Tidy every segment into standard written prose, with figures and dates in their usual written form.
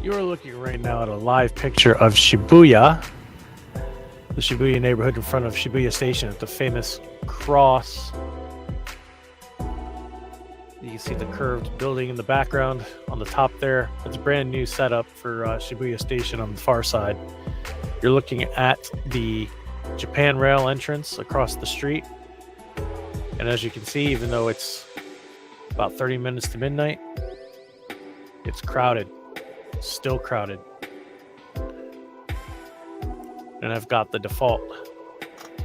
You're looking right now at a live picture of Shibuya, the Shibuya neighborhood in front of Shibuya Station at the famous cross. You can see the curved building in the background on the top there. It's a brand new setup for Shibuya Station on the far side. You're looking at the Japan Rail entrance across the street. And as you can see, even though it's about 30 minutes to midnight, it's crowded. Still crowded. And I've got the default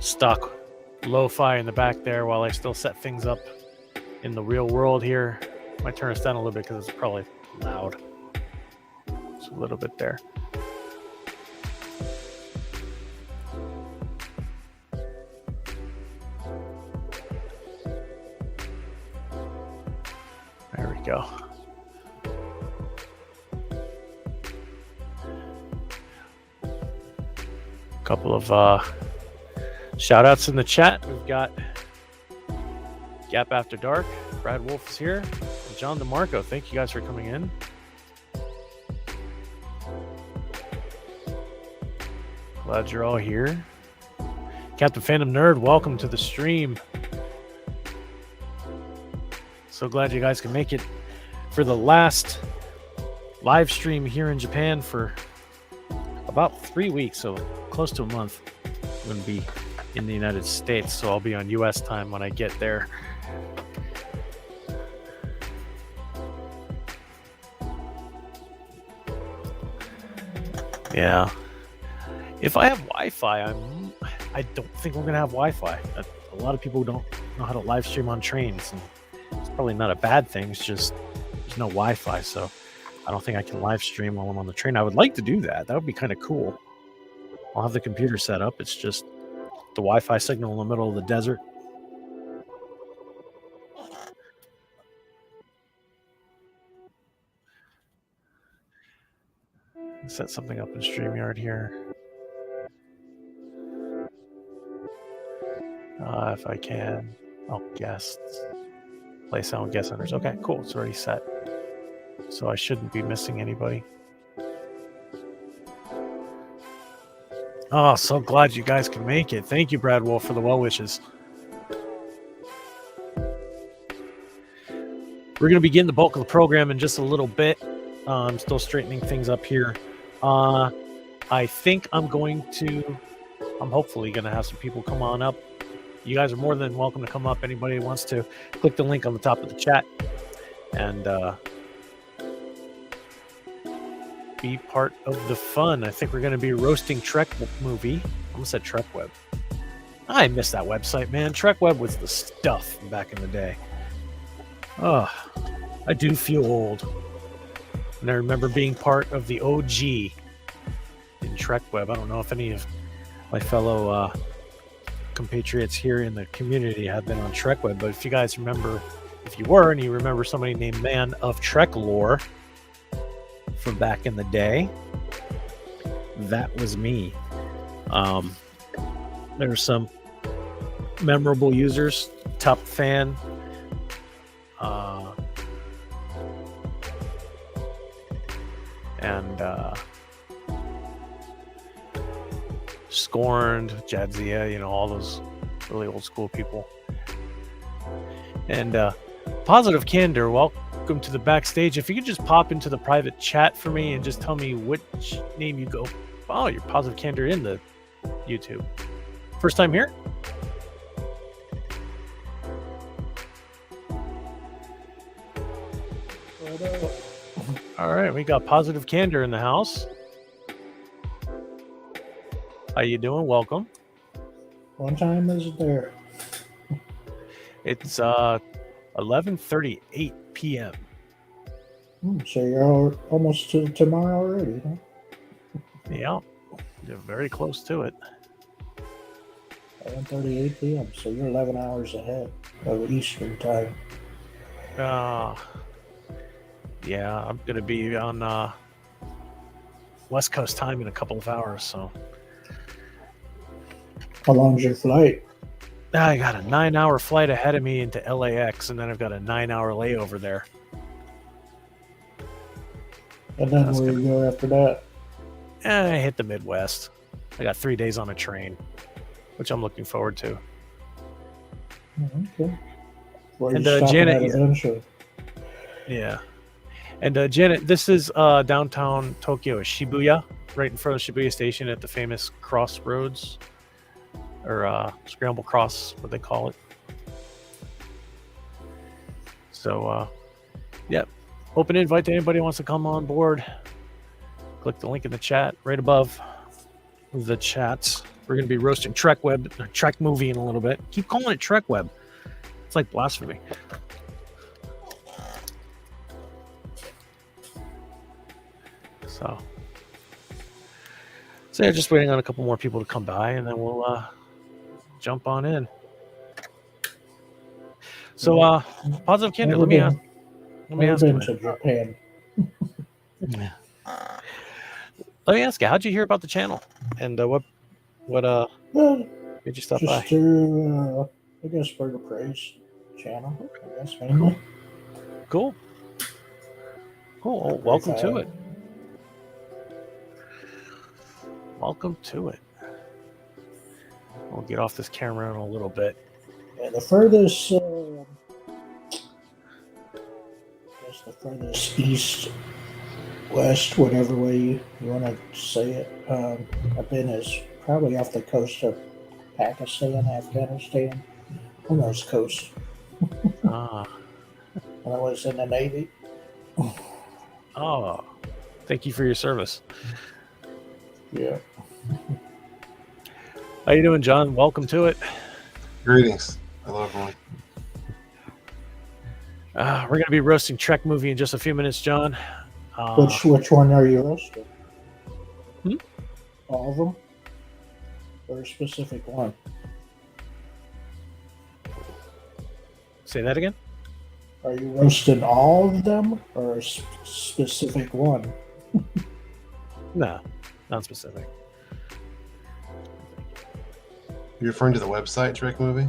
stock lo-fi in the back there while I still set things up in the real world here. Might turn us down a little bit because it's probably loud. Just a little bit there. There we go. Couple of shout outs in the chat. We've got Gap After Dark, Brad Wolf is here, and John DeMarco. Thank you guys for coming in. Glad you're all here. Captain Phantom Nerd, welcome to the stream. So glad you guys can make it for the last live stream here in Japan for about 3 weeks, so close to a month. I'm going to be in the United States, so I'll be on US time when I get there. Yeah. If I have Wi-Fi, I don't think we're going to have Wi-Fi. A lot of people don't know how to live stream on trains, and it's probably not a bad thing. It's just there's no Wi-Fi, so I don't think I can live stream while I'm on the train. I would like to do that. That would be kind of cool. I'll have the computer set up. It's just the Wi-Fi signal in the middle of the desert. Set something up in StreamYard here. If I can. Oh, guests. Play sound with guest centers. Okay, cool. It's already set. So I shouldn't be missing anybody. Oh, so glad you guys can make it. Thank you, Brad Wolf, for the well wishes. We're going to begin the bulk of the program in just a little bit. I'm still straightening things up here. I think I'm hopefully going to have some people come on up. You guys are more than welcome to come up. Anybody who wants to, click the link on the top of the chat and be part of the fun. I think we're going to be roasting Trek movie. I almost said Trek Web. I miss that website, man. Trek Web was the stuff back in the day. Oh, I do feel old. And I remember being part of the OG in Trek Web. I don't know if any of my fellow compatriots here in the community have been on Trek Web, but if you guys remember, if you were and you remember somebody named Man of Trek Lore from back in the day, that was me. There were some memorable users. Top Fan, and Scorned, Jadzia, all those really old school people. And Positive Candor, welcome to the backstage. If you could just pop into the private chat for me and just tell me which name you go. Oh, you're Positive Candor in the YouTube. First time here? All right, we got Positive Candor in the house. How you doing? Welcome. What time is it there? It's 11:38 p.m. So you're almost to tomorrow already, huh? Yeah, you're very close to it. 11:38 p.m. So you're 11 hours ahead of Eastern time. Yeah, I'm gonna be on West Coast time in a couple of hours. So, how long's your flight? I got a 9-hour flight ahead of me into LAX, and then I've got a 9-hour layover there. And then That's where you go after that? I hit the Midwest. I got 3 days on a train, which I'm looking forward to. Okay. Where And you stopping Janet, at eventually? yeah. And Janet, this is downtown Tokyo, Shibuya, right in front of Shibuya Station at the famous crossroads, or Scramble Cross, what they call it. So, yep. Open invite to anybody who wants to come on board. Click the link in the chat right above the chat. We're going to be roasting Trek movie in a little bit. Keep calling it Trek Web. It's like blasphemy. So yeah, just waiting on a couple more people to come by, and then we'll jump on in. So, Positive Candor, let me ask you, to Japan. Let me ask you, how'd you hear about the channel, and what Well, did you stop just by? through, I guess, Burger Praise channel. I guess mainly. Cool. Well, welcome to it. Welcome to it. We'll get off this camera in a little bit. Yeah, the furthest, east, west, whatever way you want to say it, I've been is probably off the coast of Pakistan, Afghanistan, on those coasts. When I was in the Navy. Oh, thank you for your service. Yeah. How you doing, John? Welcome to it. Greetings. Hello, everyone. We're going to be roasting Trek movie in just a few minutes, John. Which one are you roasting? Hmm? All of them? Or a specific one? Say that again? Are you roasting all of them or a specific one? No, not specific. You're referring to the website Trek movie?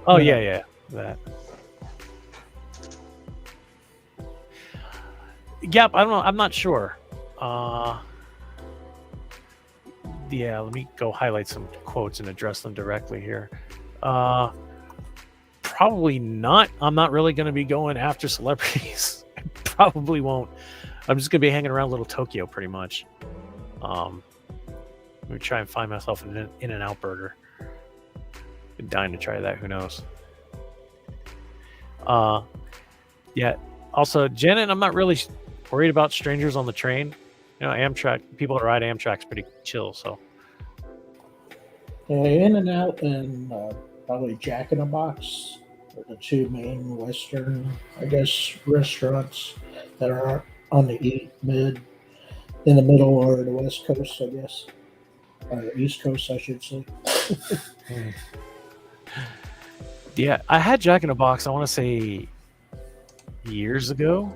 Oh, yeah, that. Yep, I don't know. I'm not sure. Yeah, let me go highlight some quotes and address them directly here. Probably not. I'm not really going to be going after celebrities. I probably won't. I'm just going to be hanging around Little Tokyo pretty much. Let me try and find myself an In-N-Out burger. Been dying to try that. Who knows? Yeah. Also, Janet, I'm not really worried about strangers on the train. You know, Amtrak, people that ride Amtrak's pretty chill. So, In-N-Out and probably Jack in the Box are the two main Western, I guess, restaurants that are on the in the middle or the West Coast, I guess, or East Coast, I should say. yeah, I had Jack in a Box, I want to say years ago.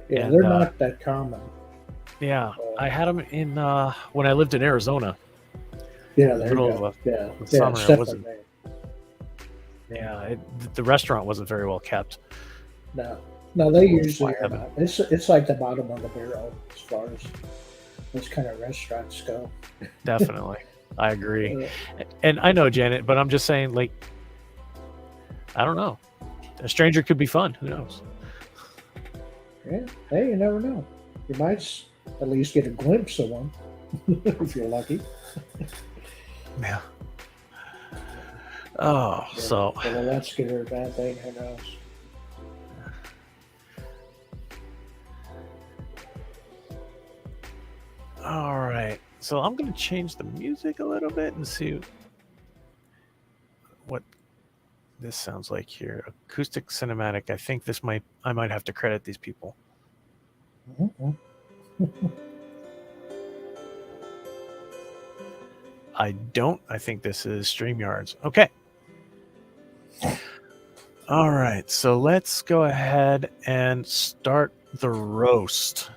Yeah, And, they're not that common. Yeah, I had them in when I lived in Arizona. Yeah, there you middle go. of Yeah, the yeah, summer, it's it definitely wasn't- there. Yeah, the restaurant wasn't very well kept. No, they usually Why are haven't- not. It's like the bottom of the barrel as far as those kind of restaurants go. Definitely, I agree. Uh, And I know, Janet, but I'm just saying, like, I don't know. A stranger could be fun. Who knows? Yeah, hey, you never know. You might at least get a glimpse of one if you're lucky. Yeah. Oh, Yeah, so whether that's good or a bad thing, who knows? all right. So I'm gonna change the music a little bit and see what this sounds like here. Acoustic cinematic. I think I might have to credit these people. Mm-hmm. I don't. I think this is StreamYards. Okay. All right. So let's go ahead and start the roast.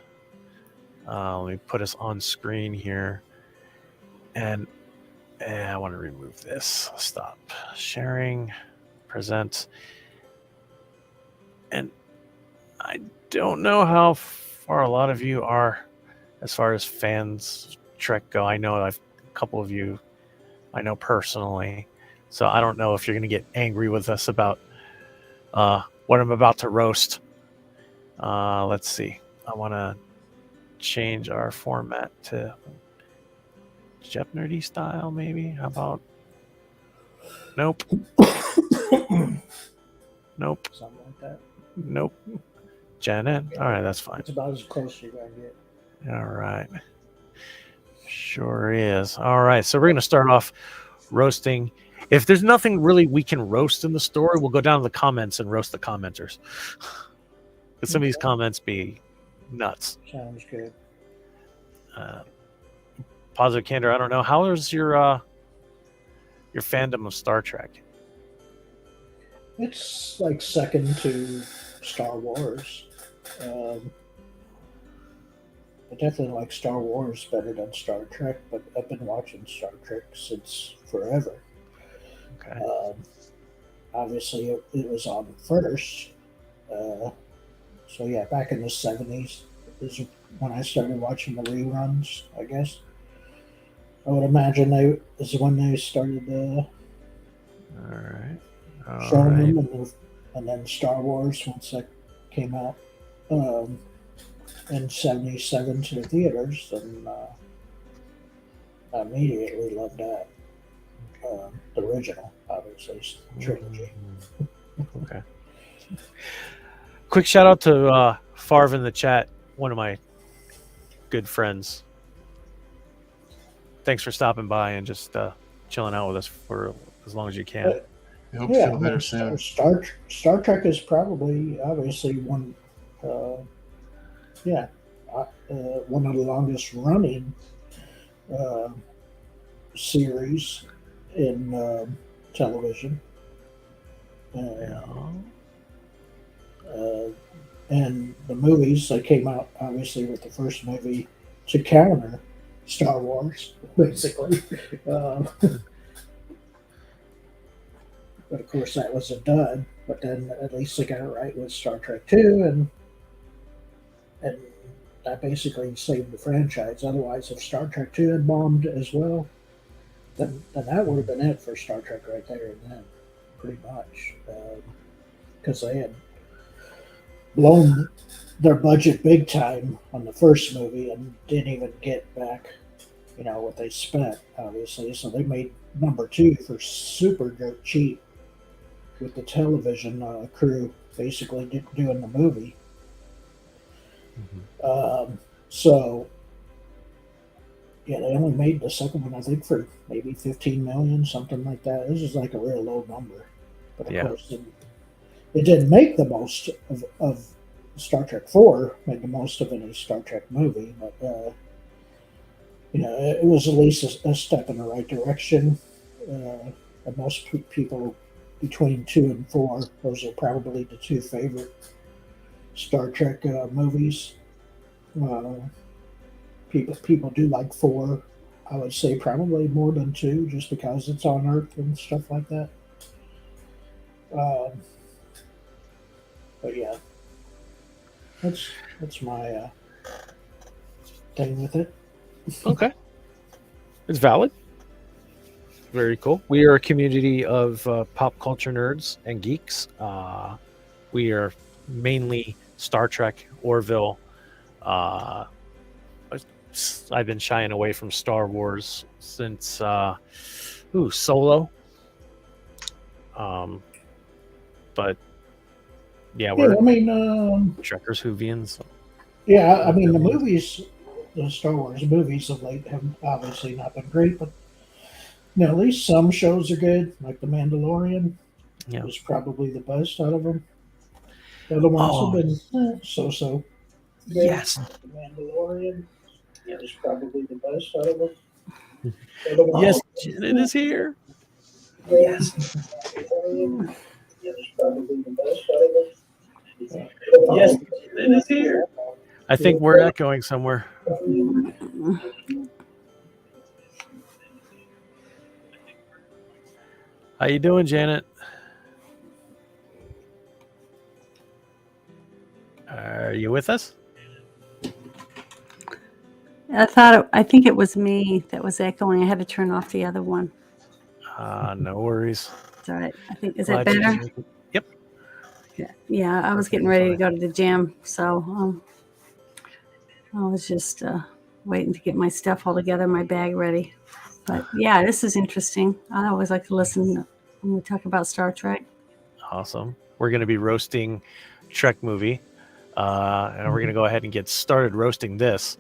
Let me put us on screen here. And I want to remove this. Stop sharing, present. And I don't know how far a lot of you are as far as fans Trek go. I know a couple of you I know personally, so I don't know if you're going to get angry with us about what I'm about to roast. Let's see. I want to change our format to Jeff Nerdy style, maybe. How about? Nope. Nope. Something like that. Nope. Janet. All right, that's fine. It's about as close as you're gonna get. All right. Sure is. All right. So we're going to start off roasting. If there's nothing really we can roast in the story, we'll go down to the comments and roast the commenters. Because some of these comments be nuts. Sounds good. Positive Candor, I don't know. How is your fandom of Star Trek? It's like second to Star Wars. I definitely like Star Wars better than Star Trek, but I've been watching Star Trek since forever. Okay. Obviously, it was on first. So, yeah, back in the 70s is when I started watching the reruns, I guess. I would imagine is when they started All right. All showing right. them, and then Star Wars once that came out in '77 to the theaters, and I immediately loved that. The original, obviously, trilogy. Okay. Quick shout out to Farv in the chat, one of my good friends. Thanks for stopping by and just chilling out with us for as long as you can. I hope you feel better soon. Star Trek is probably obviously one of the longest running series in television. And the movies that came out, obviously, with the first movie to counter Star Wars, basically. But of course, that was a dud. But then at least they got it right with Star Trek 2, and that basically saved the franchise. Otherwise, if Star Trek 2 had bombed as well, then that would have been it for Star Trek right there and then, pretty much. Because they had blown their budget big time on the first movie and didn't even get back, what they spent, obviously. So they made number 2 for super dirt cheap with the television crew basically doing the movie. So, yeah, they only made the second one, I think, for maybe 15 million, something like that. This is like a real low number. But of course, it didn't make the most of Star Trek 4, made the most of any Star Trek movie, but it was at least a step in the right direction. And most people between 2 and 4, those are probably the 2 favorite Star Trek movies. People do like 4. I would say probably more than 2, just because it's on Earth and stuff like that. But yeah, that's my thing with it. Okay. It's valid. Very cool. We are a community of pop culture nerds and geeks. We are mainly Star Trek, Orville. I've been shying away from Star Wars since Solo. But yeah, we're Trekkers, Whovians. Yeah, I mean, the Star Wars movies of late have obviously not been great, but at least some shows are good, like The Mandalorian. Yeah, was probably the best out of them. The other ones have been so-so. Yes, The Mandalorian is probably the best out of them. Yes, Janet is here. Yes. Mandalorian is probably the best out of them. Yes, Janet is here. I think we're echoing somewhere. How you doing, Janet? Are you with us? I think it was me that was echoing. I had to turn off the other one. No worries. It's all right. I think, is that Glad you better? can make it. Yep. Yeah, I was getting ready to go to the gym, so I was just waiting to get my stuff all together, my bag ready. But yeah, this is interesting. I always like to listen when we talk about Star Trek. Awesome. We're going to be roasting Trek movie, and we're going to go ahead and get started roasting this.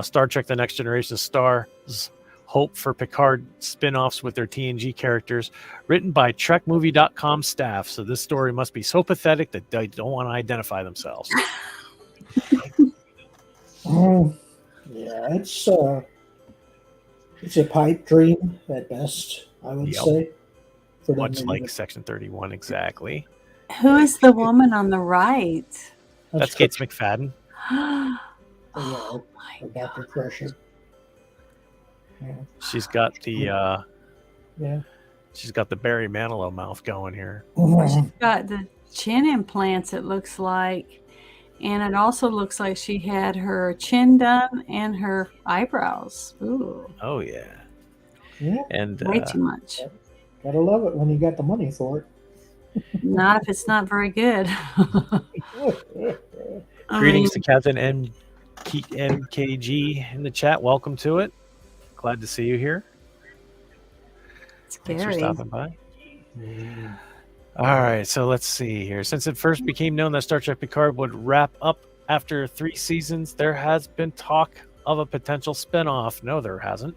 Star Trek The Next Generation stars hope for Picard spin-offs with their TNG characters, written by TrekMovie.com staff. So this story must be so pathetic that they don't want to identify themselves. Yeah, it's a pipe dream at best, I would Yep. say. For them Much to like even- Section 31, exactly. Who is the woman on the right? That's Kate McFadden. Oh Yeah, my or Dr. Crusher. Yeah, She's got the yeah. she's got the Barry Manilow mouth going here. got the chin implants, it looks like. And it also looks like she had her chin done and her eyebrows. Ooh, Oh yeah, Yeah, and way too much. gotta love it when you got the money for it. Not if it's not very good. I greetings mean, to Captain MKG in the chat. Welcome to it. Glad to see you here. Thanks for scary. stopping by. All right, so let's see here. Since it first became known that Star Trek Picard would wrap up after 3 seasons, there has been talk of a potential spinoff. No, there hasn't.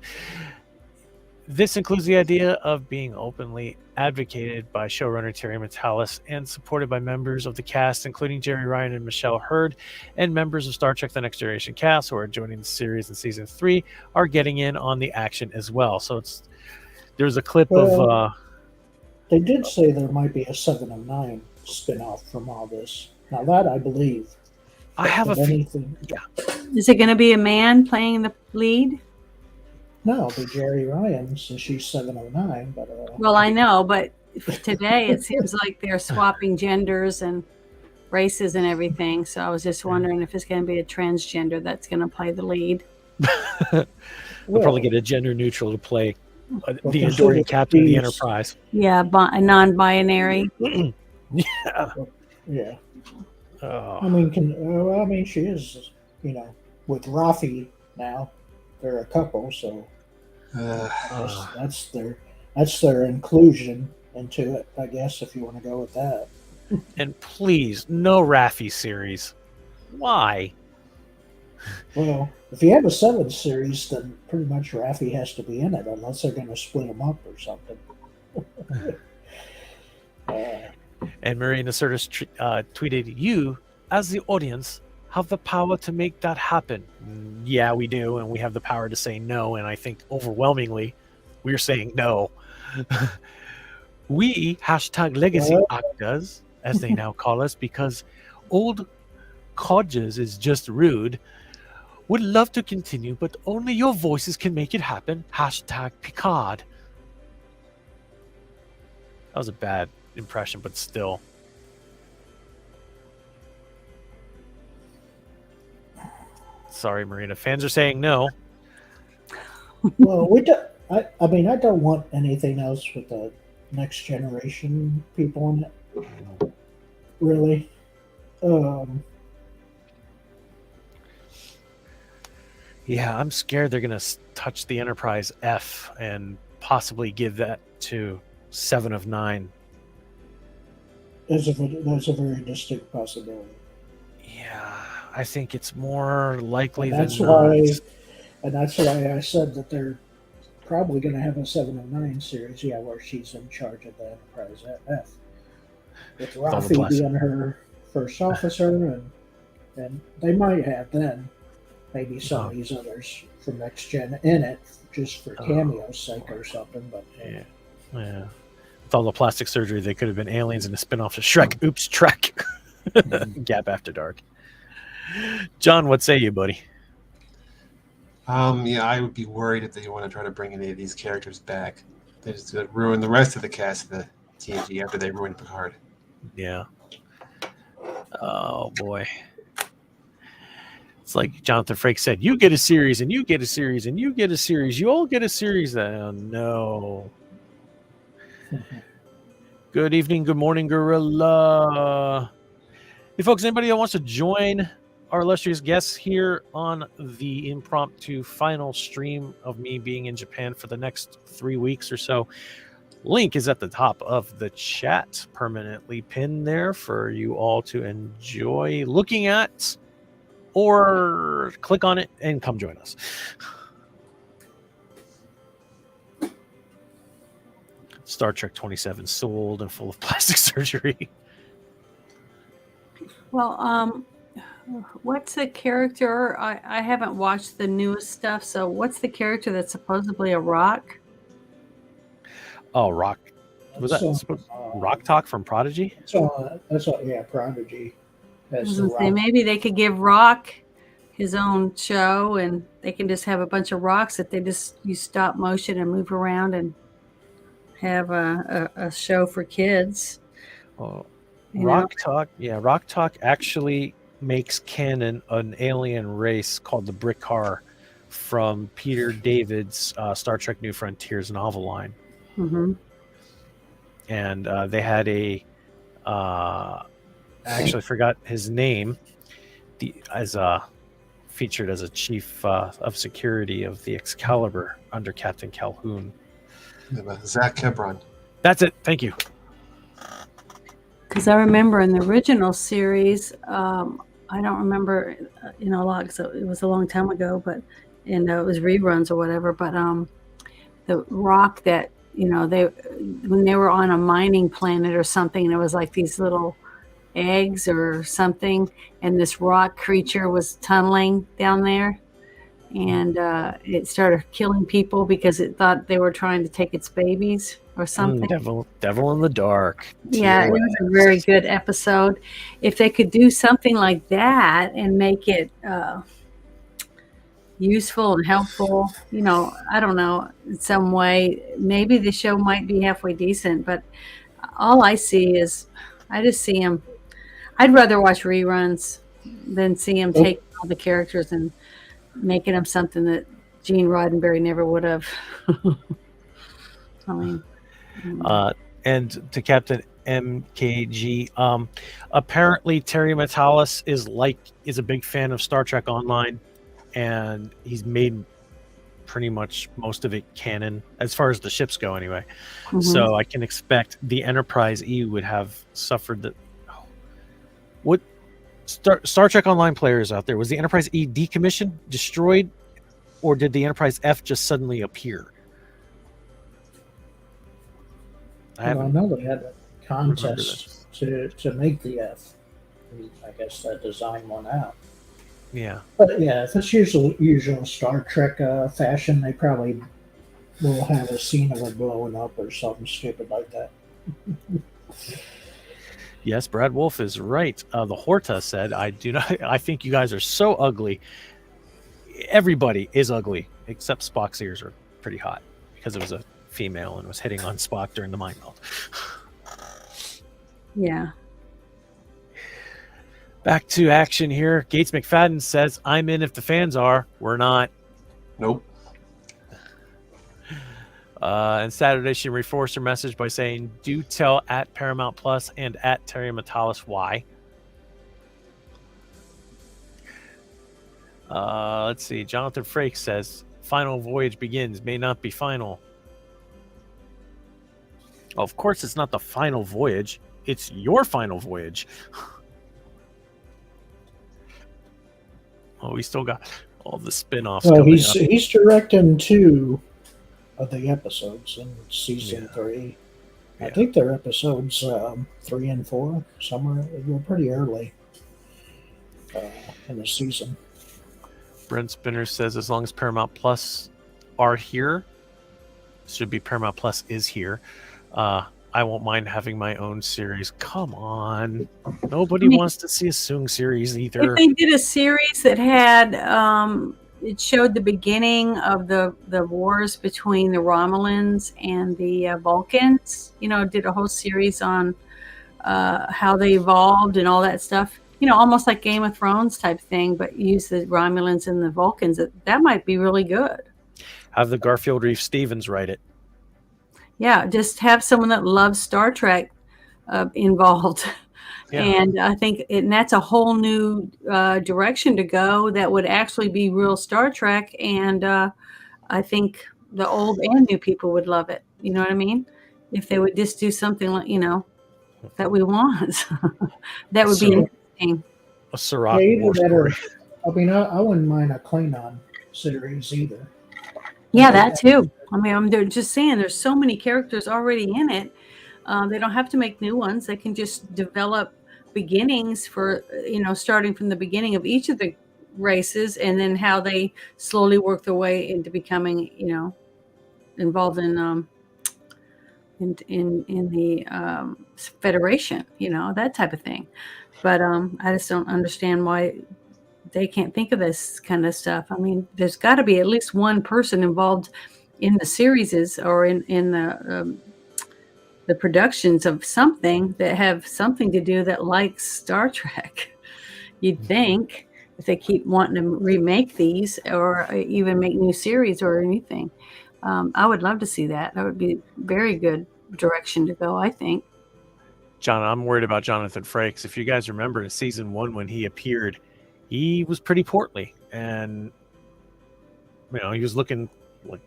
This includes the idea of being openly advocated by showrunner Terry Matalas and supported by members of the cast, including Jerry Ryan and Michelle Hurd, and members of Star Trek The Next Generation cast who are joining the series in season 3 are getting in on the action as well. So there's a clip of They did say there might be a 7 of 9 spin-off from all this. Now that I believe. I have a But feeling. anything. Is it going to be a man playing the lead? No, it'll be Jerry Ryan since she's 709. But Well, I know, but today it seems like they're swapping genders and races and everything. So I was just wondering if it's going to be a transgender that's going to play the lead. We'll probably get a gender neutral to play the Well, enduring consider captain of the these- Enterprise. Yeah, a non-binary. Yeah. Yeah. Oh. I mean, she is, with Rafi now. They're a couple, so that's their inclusion into it, I guess, if you want to go with that. And please, no Raffi series. Why? Well, if you have a 7 series, then pretty much Rafi has to be in it, unless they're going to split them up or something. And Marina Sirtis tweeted, "You, as the audience, have the power to make that happen." Yeah, we do, and we have the power to say no, and I think overwhelmingly we're saying no. We, #legacy actors, as they now call us, because old codgers is just rude, would love to continue, but only your voices can make it happen. #Picard. That was a bad impression, but still. Sorry, Marina. Fans are saying no. Well, I mean, I don't want anything else with the Next Generation people in it. Really. Yeah, I'm scared they're going to touch the Enterprise F and possibly give that to 7 of 9. There's a very distinct possibility. Yeah, I think it's more likely And that's than why, not. and that's why I said that they're probably going to have a 7 of 9 series, where she's in charge of the Enterprise F. With all the Rafi blessing. being her first officer, and they might have then maybe some of these others from Next Gen in it, just for cameo's sake or something. But Yeah. With all the plastic surgery, they could have been aliens in a spin-off to Shrek. Oops, Trek. Gap After Dark. John, what say you, buddy? Yeah, I would be worried if they want to try to bring any of these characters back. They just ruin the rest of the cast of the TNG after they ruined Picard. Yeah. Oh boy. It's like Jonathan Frakes said, you get a series, and you get a series, and you get a series. You all get a series. Oh, no. Good evening, good morning, Gorilla. Hey, folks, anybody that wants to join our illustrious guests here on the impromptu final stream of me being in Japan for the next 3 weeks or so, link is at the top of the chat, permanently pinned there for you all to enjoy looking at, or click on it and come join us. Star Trek 27 sold and full of plastic surgery. Well, what's the character? I haven't watched the newest stuff, so what's the character that's supposedly a rock? Oh, Rock. Was that Rock Talk from Prodigy? Yeah, Prodigy. That's the Rock. Maybe they could give Rock his own show, and they can just have a bunch of rocks that they just use stop motion and move around and have a show for kids. Oh, Rock Talk. Yeah, Rock Talk actually makes canon an alien race called the Brickar from Peter David's Star Trek New Frontiers novel line. Mm-hmm. And they had I actually forgot his name, featured as a chief of security of the Excalibur under Captain Calhoun. Zach Kebron. That's it. Thank you. Because I remember in the original series, I don't remember, a lot, because it was a long time ago, but it was reruns or whatever. But the rock that when they were on a mining planet or something, there was like these little eggs or something, and this rock creature was tunneling down there, and it started killing people because it thought they were trying to take its babies or something. Devil in the Dark. Yeah, it was a very good episode. If they could do something like that and make it useful and helpful, I don't know, in some way, maybe the show might be halfway decent. But all I see is, I just see him. I'd rather watch reruns than see him take all the characters and making them something that Gene Roddenberry never would have. I mean, and to Captain MKG, apparently Terry Matalas is a big fan of Star Trek Online, and he's made pretty much most of it canon as far as the ships go anyway. Mm-hmm. So I can expect the Enterprise E would have suffered the what Star Trek Online players out there, was the Enterprise E decommissioned, destroyed, or did the Enterprise F just suddenly appear? I know they had a contest to make the F. I guess that design won out. Yeah. But yeah, if it's usual Star Trek fashion, they probably will have a scene of it blowing up or something stupid like that. Yes, Brad Wolf is right. The Horta said, I think you guys are so ugly. Everybody is ugly, except Spock's ears are pretty hot because it was a female and was hitting on Spock during the mind meld. Yeah. Back to action here. Gates McFadden says, I'm in if the fans are. We're not. Nope. And Saturday, she reinforced her message by saying, do tell at Paramount Plus and at Terry Matalas why. Let's see. Jonathan Frakes says, final voyage begins. May not be final. Oh, of course, it's not the final voyage. It's your final voyage. Oh, we still got all the spin-offs. Well, he's directing 2 of the episodes in season 3. I think they're episodes 3 and 4 somewhere. They're pretty early in the season. Brent Spinner says, as long as Paramount Plus are here, should be Paramount Plus is here. I won't mind having my own series. Come on. Nobody wants to see a Soong series either. If they did a series that had, it showed the beginning of the wars between the Romulans and the Vulcans, did a whole series on how they evolved and all that stuff. almost like Game of Thrones type thing, but use the Romulans and the Vulcans. That might be really good. Have the Garfield Reeve Stevens write it. Yeah, just have someone that loves Star Trek involved. Yeah. And I think and that's a whole new direction to go that would actually be real Star Trek. And I think the old and new people would love it. You know what I mean? If they would just do something like, that we want. That would be interesting. A Sirach Yeah, either war that or, story. I mean, I wouldn't mind a Klingon series either. Yeah, that too. I mean, I'm just saying there's so many characters already in it. They don't have to make new ones. They can just develop beginnings for, starting from the beginning of each of the races and then how they slowly work their way into becoming, involved in the Federation, that type of thing. But I just don't understand why they can't think of this kind of stuff. I mean, there's got to be at least one person involved in the series or in the productions of something that have something to do that likes Star Trek. You'd think if they keep wanting to remake these or even make new series or anything. I would love to see that. That would be very good direction to go, I think. John, I'm worried about Jonathan Frakes. If you guys remember in season 1 when he appeared, he was pretty portly and he was looking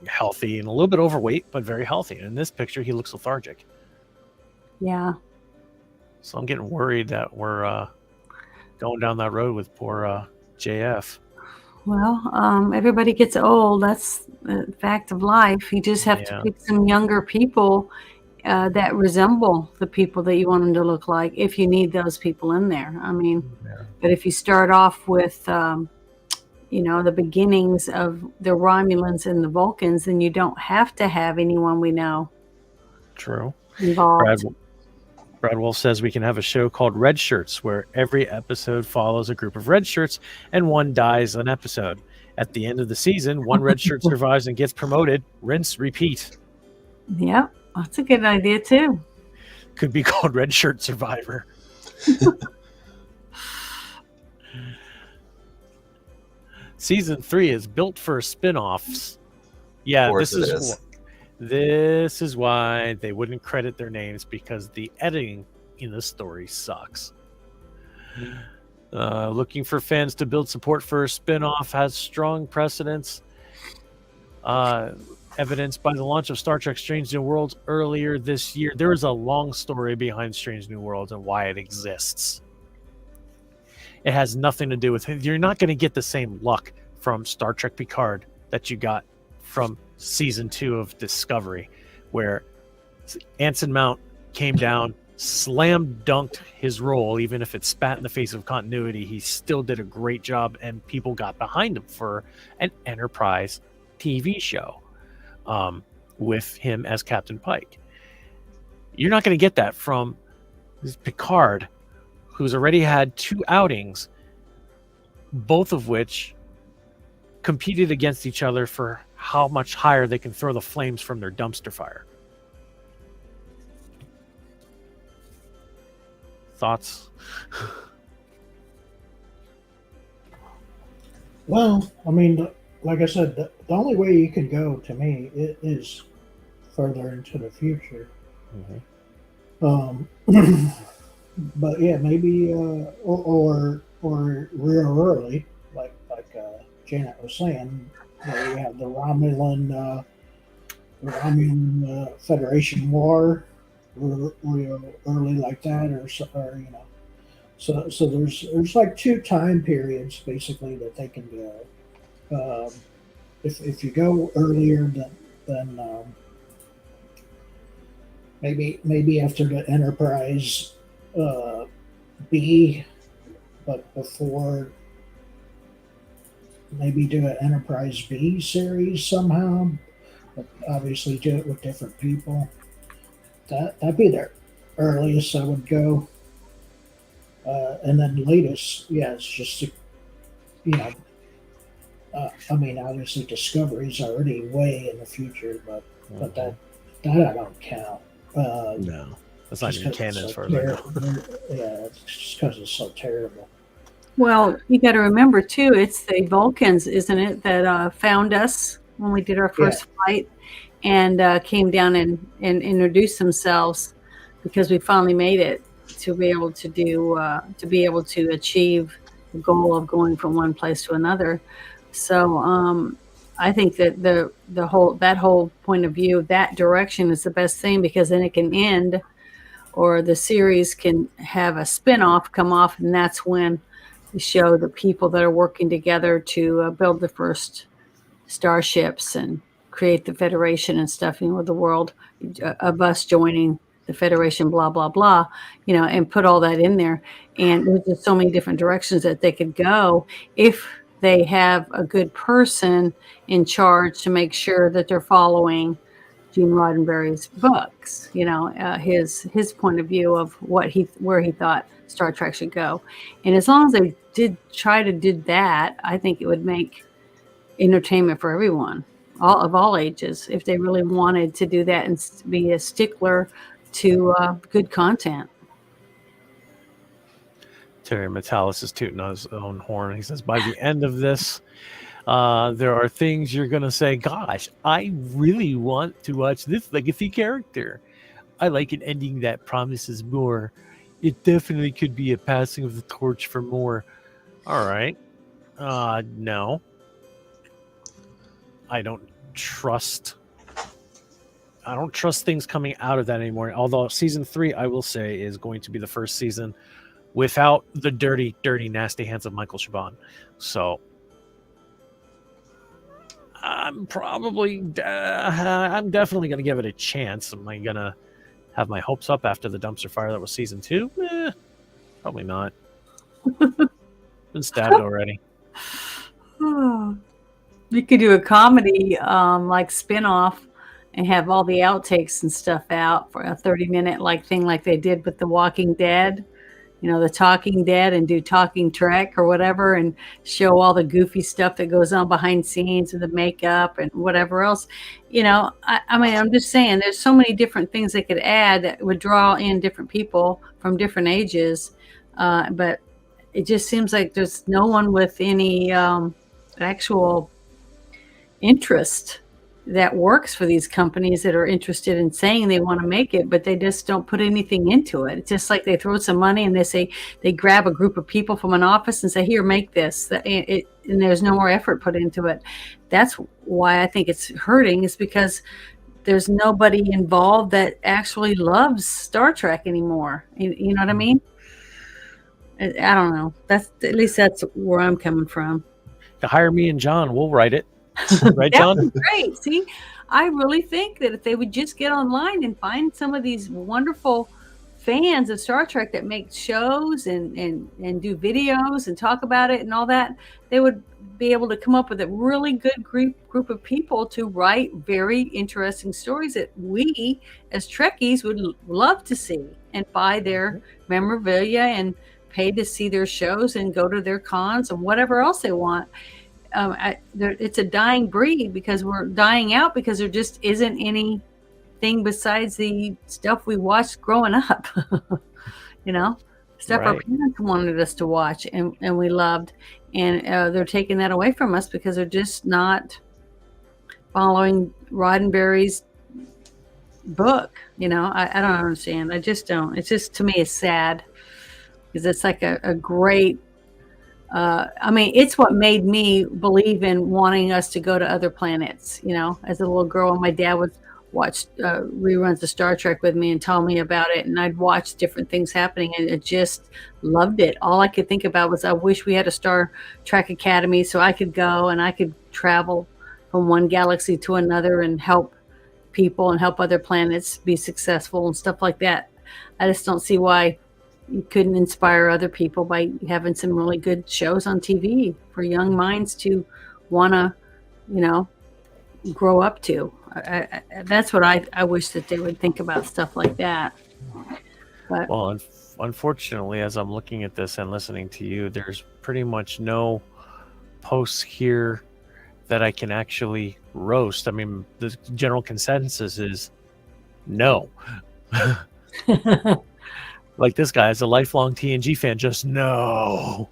healthy and a little bit overweight, but very healthy. And in this picture, he looks lethargic. Yeah. So I'm getting worried that we're going down that road with poor JF. Well, everybody gets old. That's a fact of life. You just have to pick some younger people that resemble the people that you want them to look like if you need those people in there. I mean, but if you start off with, the beginnings of the Romulans and the Vulcans, then you don't have to have anyone we know. True. Involved. Brad Wolf says we can have a show called Red Shirts where every episode follows a group of red shirts and one dies an episode. At the end of the season, one red shirt survives and gets promoted. Rinse, repeat. Yeah, that's a good idea too. Could be called Red Shirt Survivor. Season 3 is built for spin-offs. Yeah, this is why they wouldn't credit their names, because the editing in the story sucks. Looking for fans to build support for a spin-off has strong precedence. Evidenced by the launch of Star Trek Strange New Worlds earlier this year. There is a long story behind Strange New Worlds and why it exists. It has nothing to do with it. You're not going to get the same luck from Star Trek Picard that you got from season 2 of Discovery, where Anson Mount came down, slam dunked his role, even if it spat in the face of continuity. He still did a great job, and people got behind him for an Enterprise TV show with him as Captain Pike. You're not going to get that from Picard, who's already had 2 outings, both of which competed against each other for how much higher they can throw the flames from their dumpster fire. Thoughts? Well, I mean, like I said, the only way you can go to me is further into the future. But yeah, maybe or real early, like Janet was saying, where we have the Romulan Federation War, real early like that, or So there's like 2 time periods basically that they can go. If you go earlier than maybe after the Enterprise B, but before, maybe do an Enterprise B series somehow, but obviously do it with different people. That'd be the earliest I would go. And then latest, yeah, it's just, I mean, obviously Discovery's already way in the future, but that I don't count. No, that's not even canon as far as I know. Yeah, it's just because it's so terrible. Well, you got to remember too, it's the Vulcans, isn't it, that found us when we did our first flight and came down and introduced themselves because we finally made it to be able to achieve the goal of going from one place to another. So I think that the whole point of view, that direction is the best thing because then it can end, or the series can have a spin-off come off, and that's when we show the people that are working together to build the first starships and create the Federation and stuff, with the world of us joining the Federation, blah, blah, blah, and put all that in there. And there's just so many different directions that they could go if they have a good person in charge to make sure that they're following Gene Roddenberry's books, his point of view of where he thought Star Trek should go. And as long as they did try to do that, I think it would make entertainment for everyone, all ages, if they really wanted to do that and be a stickler to good content. Terry Metalis is tooting on his own horn. He says, by the end of this, there are things you're going to say, gosh, I really want to watch this legacy character. I like an ending that promises more. It definitely could be a passing of the torch for more. All right. No. I don't trust things coming out of that anymore. Although season 3, I will say, is going to be the first season without the dirty, dirty, nasty hands of Michael Chabon. So I'm definitely going to give it a chance. Am I going to have my hopes up after the dumpster fire that was season 2? Probably not. Been stabbed already. You could do a comedy like spin-off and have all the outtakes and stuff out for a 30-minute thing like they did with The Walking Dead, the Talking Dead, and do Talking Trek or whatever, and show all the goofy stuff that goes on behind scenes and the makeup and whatever else. I mean, I'm just saying there's so many different things they could add that would draw in different people from different ages. But it just seems like there's no one with any actual interest that works for these companies that are interested in saying they want to make it, but they just don't put anything into it. It's just like they throw some money and they grab a group of people from an office and say, here, make this. And there's no more effort put into it. That's why I think it's hurting, is because there's nobody involved that actually loves Star Trek anymore. You know what I mean? I don't know. At least that's where I'm coming from. To hire me and John, we'll write it. Right, That John? was great. See, I really think that if they would just get online and find some of these wonderful fans of Star Trek that make shows and do videos and talk about it and all that, they would be able to come up with a really good group of people to write very interesting stories that we as Trekkies would love to see and buy their memorabilia and pay to see their shows and go to their cons and whatever else they want. It's a dying breed because we're dying out because there just isn't anything besides the stuff we watched growing up. Stuff our Right. parents wanted us to watch and we loved, and they're taking that away from us because they're just not following Roddenberry's book. I don't understand. I just don't. It's just, to me, it's sad because it's like a great. I mean, it's what made me believe in wanting us to go to other planets. As a little girl, my dad would watch reruns of Star Trek with me and tell me about it, and I'd watch different things happening, and I just loved it. All I could think about was I wish we had a Star Trek Academy so I could go and I could travel from one galaxy to another and help people and help other planets be successful and stuff like that. I just don't see why you couldn't inspire other people by having some really good shows on TV for young minds to want to, grow up to. That's what I wish that they would think about stuff like that. But Well, unfortunately, as I'm looking at this and listening to you, there's pretty much no posts here that I can actually roast. I mean, the general consensus is no. Like this guy is a lifelong TNG fan, just no.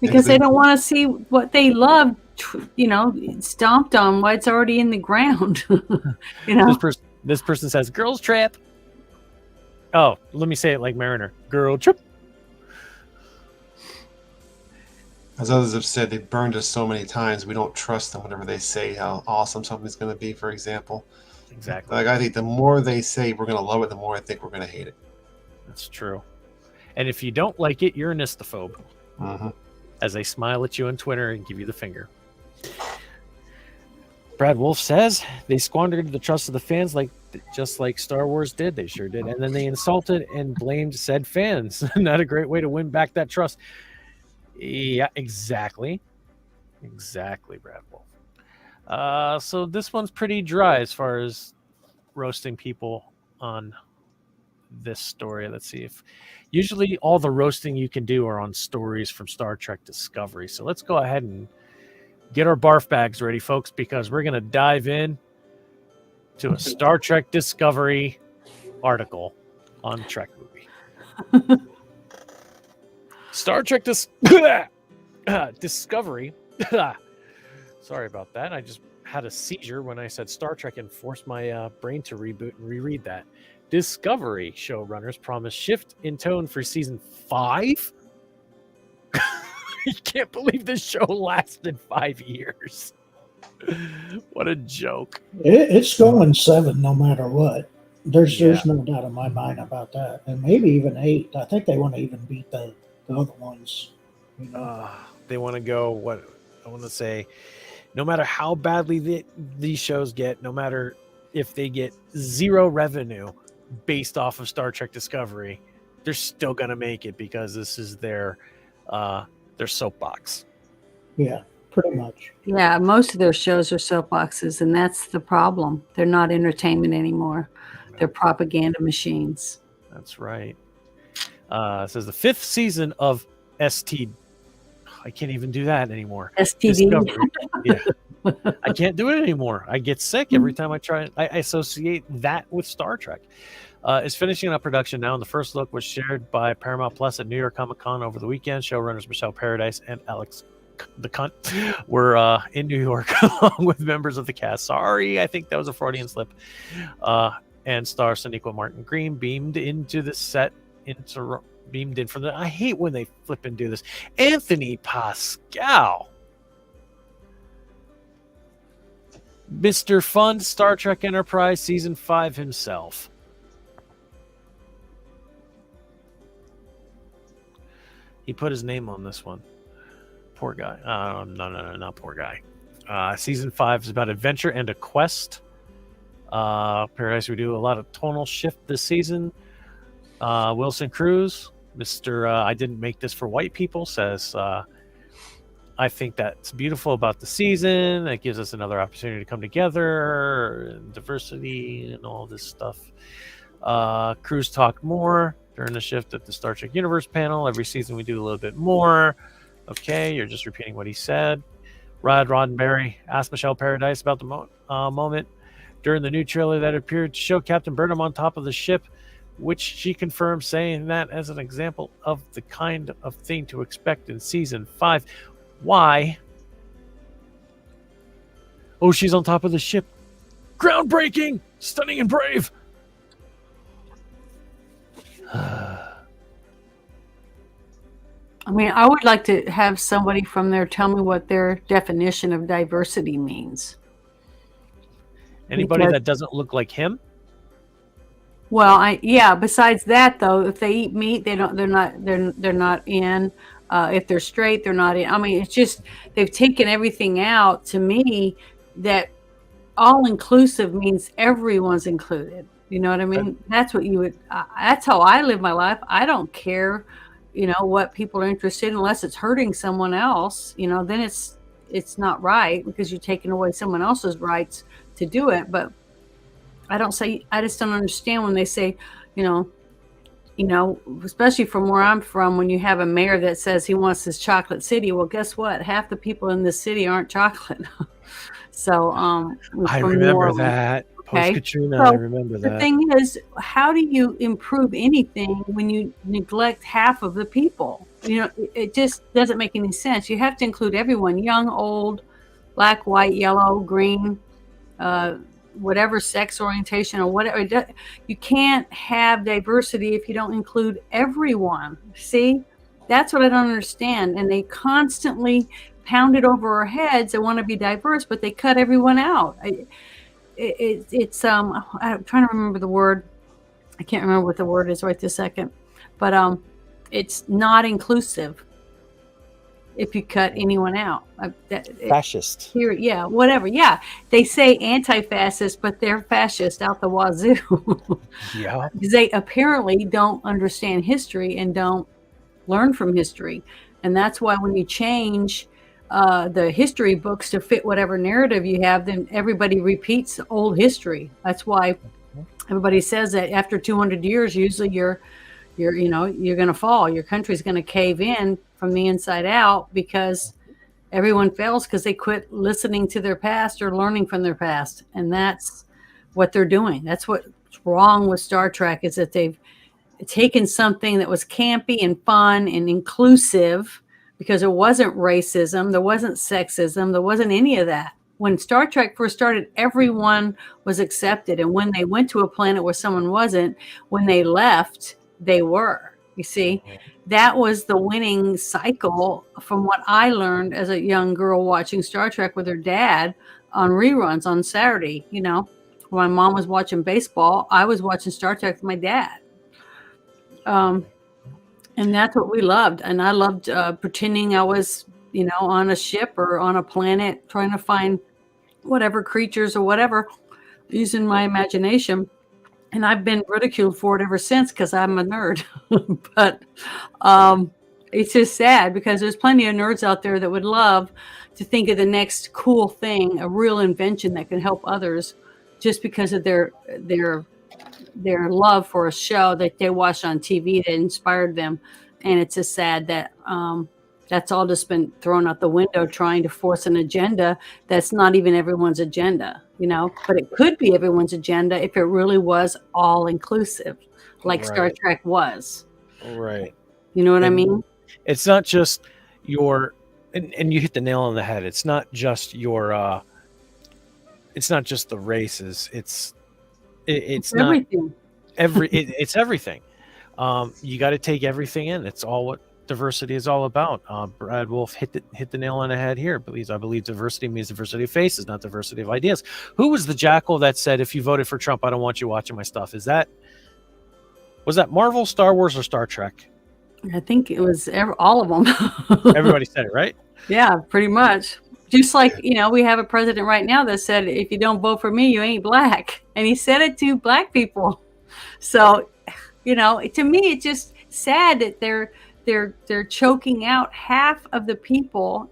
because they don't want to see what they love, stomped on while it's already in the ground. This person says, girls trip. Oh, let me say it like Mariner. Girl trip. As others have said, they've burned us so many times, we don't trust them whenever they say how awesome something's going to be, for example. Exactly. Like, I think the more they say we're going to love it, the more I think we're going to hate it. That's true. And if you don't like it, you're an istophobe. Mm-hmm. As they smile at you on Twitter and give you the finger. Brad Wolf says they squandered the trust of the fans just like Star Wars did. They sure did. And then they insulted and blamed said fans. Not a great way to win back that trust. Yeah, exactly. Exactly, Brad Wolf. So this one's pretty dry as far as roasting people on this story. Let's see if usually all the roasting you can do are on stories from Star Trek Discovery. So let's go ahead and get our barf bags ready, folks, because we're going to dive in to a Star Trek Discovery article on Trek Movie. Star Trek Discovery. Sorry about that. I just had a seizure when I said Star Trek and forced my brain to reboot and reread that. Discovery showrunners promise shift in tone for season 5. You can't believe this show lasted 5 years. What a joke. It's going 7 no matter what. There's no doubt in my mind about that. And maybe even 8. I think they want to even beat the other ones. They want to go, what I want to say, no matter how badly these shows get, no matter if they get 0 revenue based off of Star Trek Discovery, they're still going to make it because this is their soapbox. Yeah, pretty much. Yeah, most of their shows are soapboxes, and that's the problem. They're not entertainment anymore. They're propaganda machines. That's right. It says the 5th season of I can't even do that anymore. STD. Yeah. I can't do it anymore. I get sick every time I try. I associate that with Star Trek. Is finishing up production now, and the first look was shared by Paramount Plus at New York Comic Con over the weekend. Showrunners Michelle Paradise and Alex the Cunt were in New York along with members of the cast. Sorry, I think that was a Freudian slip. And star Sonequa Martin Green beamed into the set. Beamed in from the. I hate when they flip and do this. Anthony Pascal, Mr. Fun, Star Trek Enterprise season 5 himself. He put his name on this one. Poor guy. No, not poor guy. Season 5 is about adventure and a quest. Paradise, we do a lot of tonal shift this season. Wilson Cruz, Mr. I didn't make this for white people, says, I think that's beautiful about the season. It gives us another opportunity to come together, and diversity and all this stuff. Cruz talked more during the shift at the Star Trek Universe panel. Every season we do a little bit more. Okay, you're just repeating what he said. Rod Roddenberry asked Michelle Paradise about the moment during the new trailer that appeared to show Captain Burnham on top of the ship, which she confirmed, saying that as an example of the kind of thing to expect in season 5. Why? Oh, she's on top of the ship. Groundbreaking, stunning, and brave. I mean, I would like to have somebody from there tell me what their definition of diversity means. Anybody that doesn't look like him? Well, besides that though, if they eat meat, they're not in. If they're straight, they're not in. I mean, it's just they've taken everything out. To me, that all inclusive means everyone's included. You know what I mean? That's what you would. That's how I live my life. I don't care, what people are interested in, unless it's hurting someone else. Then it's not right because you're taking away someone else's rights to do it. But I just don't understand when they say, especially from where I'm from, when you have a mayor that says he wants this chocolate city. Well, guess what? Half the people in this city aren't chocolate. So I remember that. Okay. Post-Katrina, So I remember that. the thing is, how do you improve anything when you neglect half of the people? it just doesn't make any sense. You have to include everyone, young, old, black, white, yellow, green, whatever sex orientation or whatever. You can't have diversity if you don't include everyone. See, that's what I don't understand. And they constantly pound it over our heads. They want to be diverse, but they cut everyone out. I'm trying to remember the word. I can't remember what the word is right this second, but it's not inclusive if you cut anyone out. Fascist. Here, yeah, whatever. Yeah, they say anti-fascist, but they're fascist out the wazoo. Yeah. Because they apparently don't understand history and don't learn from history. And that's why when you change the history books to fit whatever narrative you have, then everybody repeats old history. That's why everybody says that after 200 years, usually you're going to fall. Your country's going to cave in from the inside out because everyone fails because they quit listening to their past or learning from their past. And that's what they're doing. That's what's wrong with Star Trek, is that they've taken something that was campy and fun and inclusive, because there wasn't racism, there wasn't sexism, there wasn't any of that. When Star Trek first started, everyone was accepted. And when they went to a planet where someone wasn't, when they left, they were. You see, that was the winning cycle from what I learned as a young girl watching Star Trek with her dad on reruns on Saturday. You know, when my mom was watching baseball, I was watching Star Trek with my dad. And that's what we loved. And I loved pretending I was, on a ship or on a planet trying to find whatever creatures or whatever, using my imagination. And I've been ridiculed for it ever since because I'm a nerd. But it's just sad because there's plenty of nerds out there that would love to think of the next cool thing, a real invention that can help others, just because of their love for a show that they watched on TV that inspired them. And it's just sad that that's all just been thrown out the window trying to force an agenda that's not even everyone's agenda, but it could be everyone's agenda if it really was all inclusive, like Star Trek was. Right. You know what I mean? It's not just and you hit the nail on the head. It's not just it's not just the races. It's not everything. It's everything. You got to take everything in. It's all what diversity is all about. Brad Wolf hit the nail on the head here. I believe diversity means diversity of faces, not diversity of ideas. Who was the jackal that said, "If you voted for Trump, I don't want you watching my stuff"? Was that Marvel, Star Wars, or Star Trek? I think it was all of them. Everybody said it, right? Yeah, pretty much. Just like, we have a president right now that said, "If you don't vote for me, you ain't black." And he said it to black people. So, to me, it's just sad that they're choking out half of the people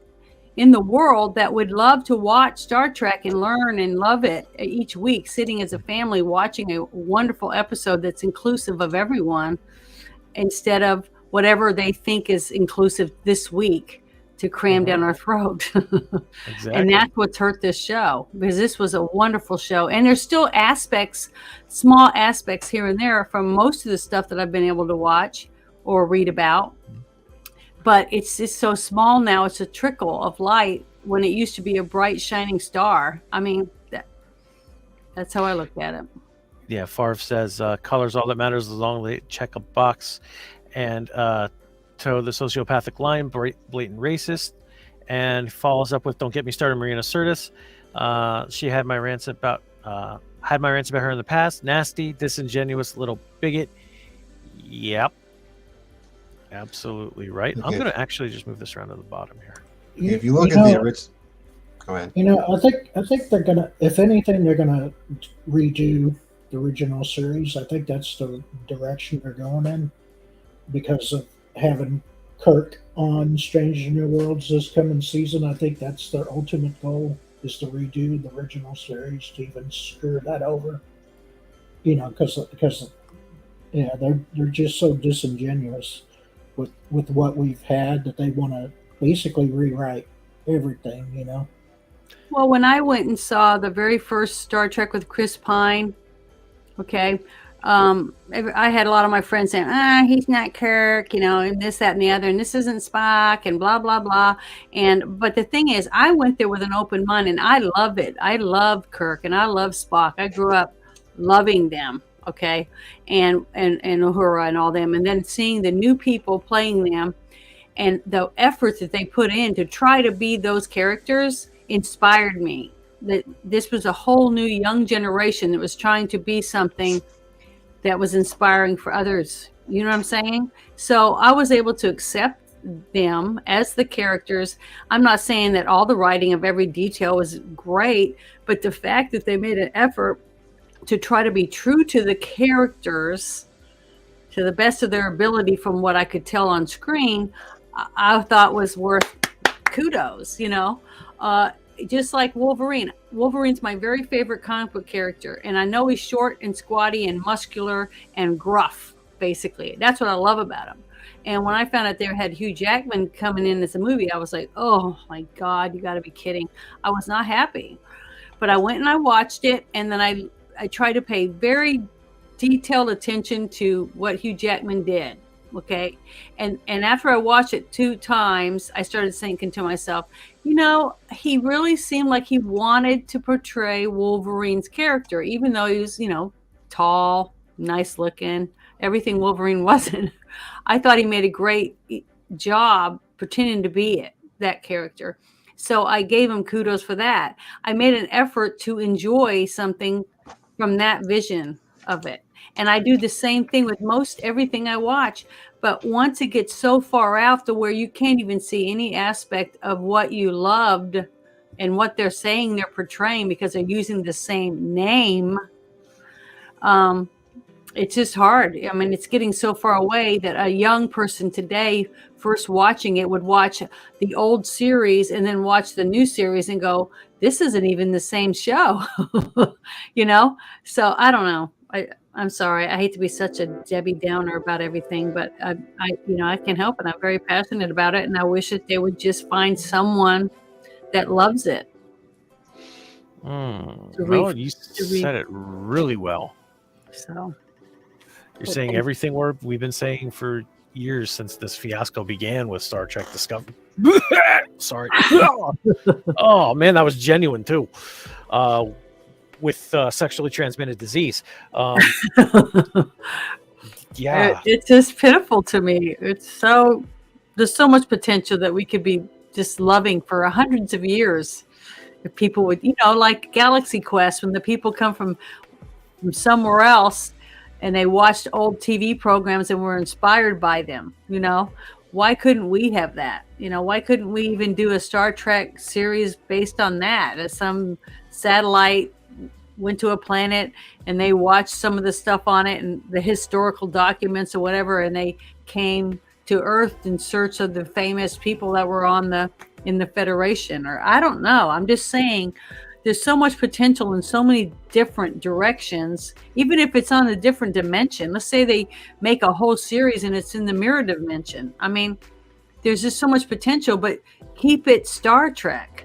in the world that would love to watch Star Trek and learn and love it each week, sitting as a family watching a wonderful episode that's inclusive of everyone, instead of whatever they think is inclusive this week to cram down our throat. Exactly. And that's what's hurt this show, because this was a wonderful show. And there's still small aspects here and there from most of the stuff that I've been able to watch or read about. But it's just so small now. It's a trickle of light when it used to be a bright, shining star. I mean, that's how I looked at it. Yeah, Favre says color's all that matters as long as they check a box. And toe the sociopathic line, blatant racist, and follows up with, "Don't get me started, Marina Sirtis. She had my rants about her in the past. Nasty, disingenuous little bigot." Yep, absolutely right. Okay. I'm going to actually just move this around to the bottom here. If you look at the original, go ahead. I think they're gonna, if anything, they're gonna redo the original series. I think that's the direction they're going in, because of having Kirk on Strange New Worlds this coming season. I think that's their ultimate goal, is to redo the original series to even screw that over. Because they're just so disingenuous with what we've had that they want to basically rewrite everything. Well, when I went and saw the very first Star Trek with Chris Pine, okay, I had a lot of my friends saying, he's not Kirk, and this, that, and the other, and this isn't Spock, and blah, blah, blah. But the thing is, I went there with an open mind, and I love it. I love Kirk, and I love Spock. I grew up loving them, okay, and Uhura and all them, and then seeing the new people playing them, and the effort that they put in to try to be those characters inspired me. That this was a whole new young generation that was trying to be something that was inspiring for others. You know what I'm saying? So I was able to accept them as the characters. I'm not saying that all the writing of every detail was great, but the fact that they made an effort to try to be true to the characters to the best of their ability from what I could tell on screen, I thought was worth kudos, just like Wolverine. Wolverine's my very favorite comic book character. And I know he's short and squatty and muscular and gruff, basically. That's what I love about him. And when I found out they had Hugh Jackman coming in as a movie, I was like, oh my God, you got to be kidding. I was not happy. But I went and I watched it. And then I tried to pay very detailed attention to what Hugh Jackman did. Okay. And after I watched it 2 times, I started thinking to myself, he really seemed like he wanted to portray Wolverine's character, even though he was, tall, nice looking, everything Wolverine wasn't. I thought he made a great job pretending to be that character. So I gave him kudos for that. I made an effort to enjoy something from that vision of it. And I do the same thing with most everything I watch. But once it gets so far out to where you can't even see any aspect of what you loved and what they're saying they're portraying because they're using the same name, it's just hard. I mean, it's getting so far away that a young person today first watching it would watch the old series and then watch the new series and go, this isn't even the same show, So I don't know. I'm sorry. I hate to be such a Debbie Downer about everything, but I can't help it. I'm very passionate about it, and I wish that they would just find someone that loves it. Well, you said it really well. So you're saying everything we've been saying for years since this fiasco began with Star Trek Discovery. Sorry. Oh man, that was genuine too. With sexually transmitted disease. Yeah. It's just pitiful to me. There's so much potential that we could be just loving for hundreds of years. If people would, like Galaxy Quest, when the people come from somewhere else and they watched old TV programs and were inspired by them, why couldn't we have that? Why couldn't we even do a Star Trek series based on that? As some satellite went to a planet and they watched some of the stuff on it and the historical documents or whatever, and they came to Earth in search of the famous people that were in the Federation, or I don't know. I'm just saying there's so much potential in so many different directions, even if it's on a different dimension. Let's say they make a whole series and it's in the mirror dimension. I mean, there's just so much potential, but keep it Star Trek,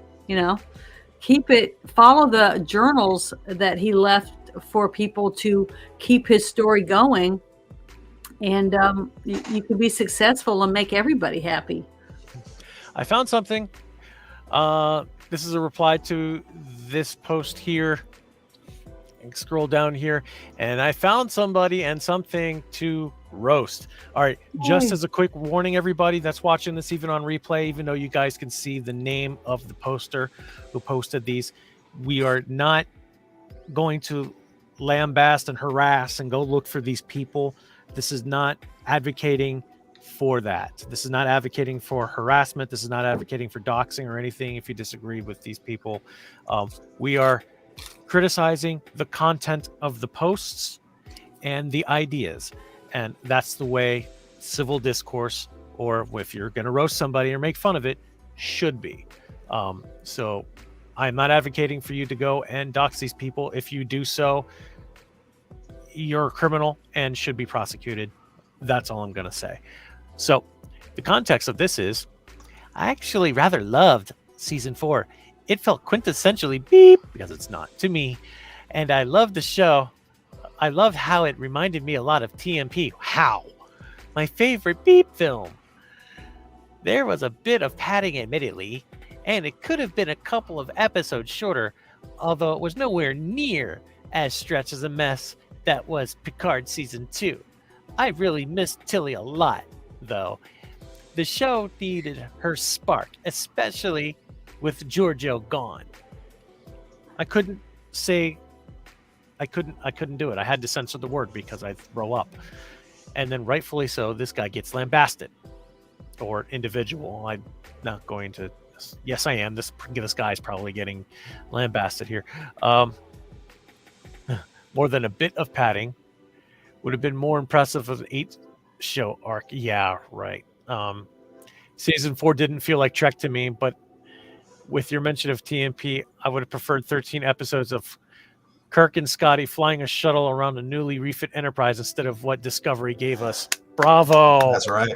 follow the journals that he left for people to keep his story going. And you can be successful and make everybody happy. I found something. This is a reply to this post here. Scroll down here, and I found somebody and something to roast. All right, just as a quick warning, everybody that's watching this even on replay, even though you guys can see the name of the poster who posted these, we are not going to lambast and harass and go look for these people. This is not advocating for that. This is not advocating for harassment. This is not advocating for doxing or anything. If you disagree with these people, we are criticizing the content of the posts and the ideas, and that's the way civil discourse, or if you're going to roast somebody or make fun of it, should be. So I'm not advocating for you to go and dox these people. If you do so, you're a criminal and should be prosecuted. That's all I'm going to say. So the context of this is, I actually rather loved season 4. It felt quintessentially beep, because it's not to me. And I loved the show. I loved how it reminded me a lot of TMP. How? My favorite Beep film. There was a bit of padding, admittedly, and it could have been a couple of episodes shorter, although it was nowhere near as stretched as a mess that was Picard Season 2. I really missed Tilly a lot, though. The show needed her spark, especially with Giorgio gone. I couldn't do it. I had to censor the word because I'd throw up. And then rightfully so, this guy gets lambasted. Or individual. I'm not going to. Yes, I am. This guy's probably getting lambasted here. More than a bit of padding would have been more impressive of an 8-show arc. Yeah, right. Season 4 didn't feel like Trek to me, but with your mention of TMP, I would have preferred 13 episodes of Kirk and Scotty flying a shuttle around a newly refit Enterprise instead of what Discovery gave us. Bravo. That's right.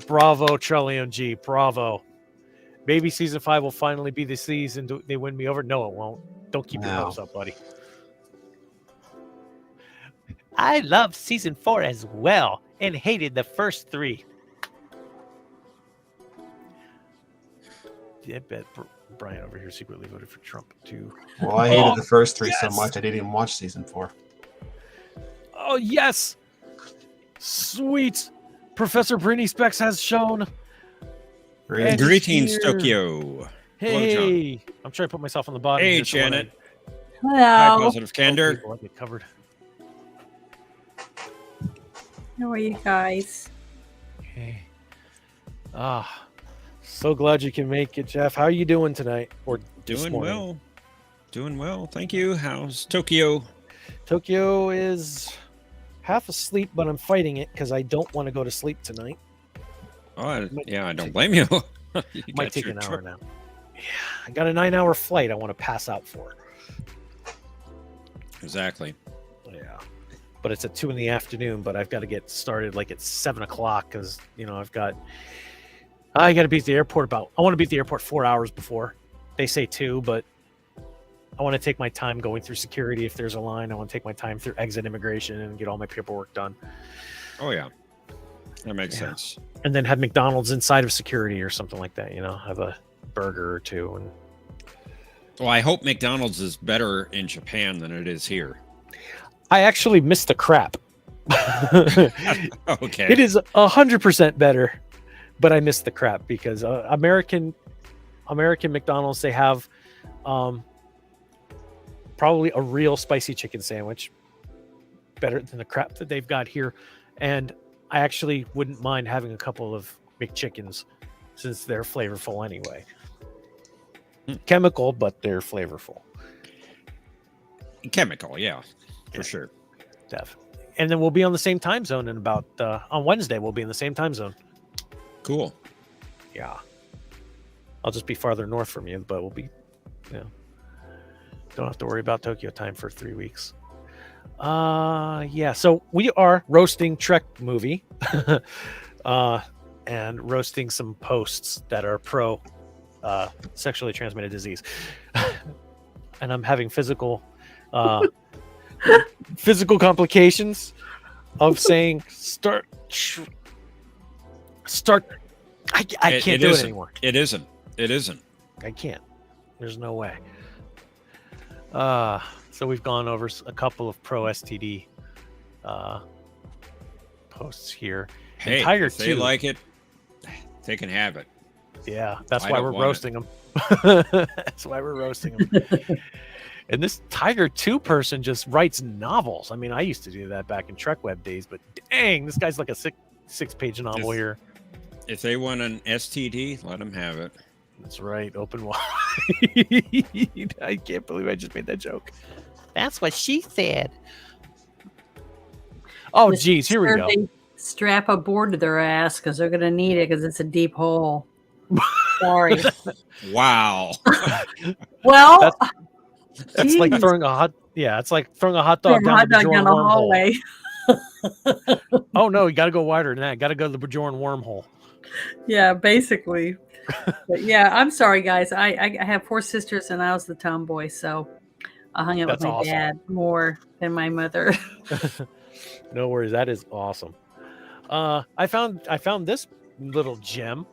Bravo, Trellium G. Bravo. Maybe season 5 will finally be the season they win me over. No, it won't. Don't keep your hopes up, buddy. I loved season 4 as well and hated the first 3. I bet Brian over here secretly voted for Trump too. Well, I hated the first 3 so much I didn't even watch season 4. Oh, yes. Sweet. Professor Brini Specs has shown. Greetings, Tokyo. Hey. I'm trying to put myself on the bottom. Hey, here, Janet. Hello. Hi, Positive Candor. I'll get covered. How are you guys? Okay. So glad you can make it, Jeff. How are you doing tonight? Or this Doing morning? well. Doing well. Thank you. How's Tokyo? Tokyo is half asleep, but I'm fighting it because I don't want to go to sleep tonight. Oh, I don't blame you. You Might got take your an hour trip. now. Yeah, I got a 9-hour flight I want to pass out for. Exactly. Yeah. But it's at 2 p.m, but I've got to get started like at 7 o'clock because, I got to be at the airport I want to be at the airport 4 hours before. They say 2, but I want to take my time going through security if there's a line. I want to take my time through exit immigration and get all my paperwork done. Oh, yeah. That makes sense. And then have McDonald's inside of security or something like that, have a burger or two. And Well, I hope McDonald's is better in Japan than it is here. I actually missed the crap. Okay. It is 100% better, but I missed the crap because American McDonald's, they have probably a real spicy chicken sandwich, better than the crap that they've got here. And I actually wouldn't mind having a couple of McChickens since they're flavorful anyway. Chemical, but they're flavorful. Chemical, yeah, for sure. Definitely. And then we'll be on the same time zone in about on Wednesday. We'll be in the same time zone. Cool. Yeah. I'll just be farther north from you, but we'll be, don't have to worry about Tokyo time for 3 weeks. Yeah. So we are roasting Trek movie, and roasting some posts that are pro sexually transmitted disease, and I'm having physical complications of saying start. I can't do it anymore. It isn't. I can't. There's no way. So we've gone over a couple of pro STD posts here. Hey, and Tiger if they 2, like it, they can have it. Yeah, that's I why don't we're want roasting them. That's why we're roasting them. And this Tiger 2 person just writes novels. I mean, I used to do that back in Trek Web days, but dang, this guy's like a six-page novel here. If they want an STD, let them have it. That's right, open wide. I can't believe I just made that joke. That's what she said. Oh, geez, here we go. They strap a board to their ass because they're going to need it because it's a deep hole. Sorry. Wow. Well, It's like throwing a hot. Yeah, it's like throwing a hot dog down the Bajoran wormhole. Oh no, you got to go wider than that. Got to go to the Bajoran wormhole. Yeah, basically. But yeah, I'm sorry, guys. I have 4 sisters and I was the tomboy, so I hung out with That's my awesome. dad more than my mother. No worries. That is awesome. I found this little gem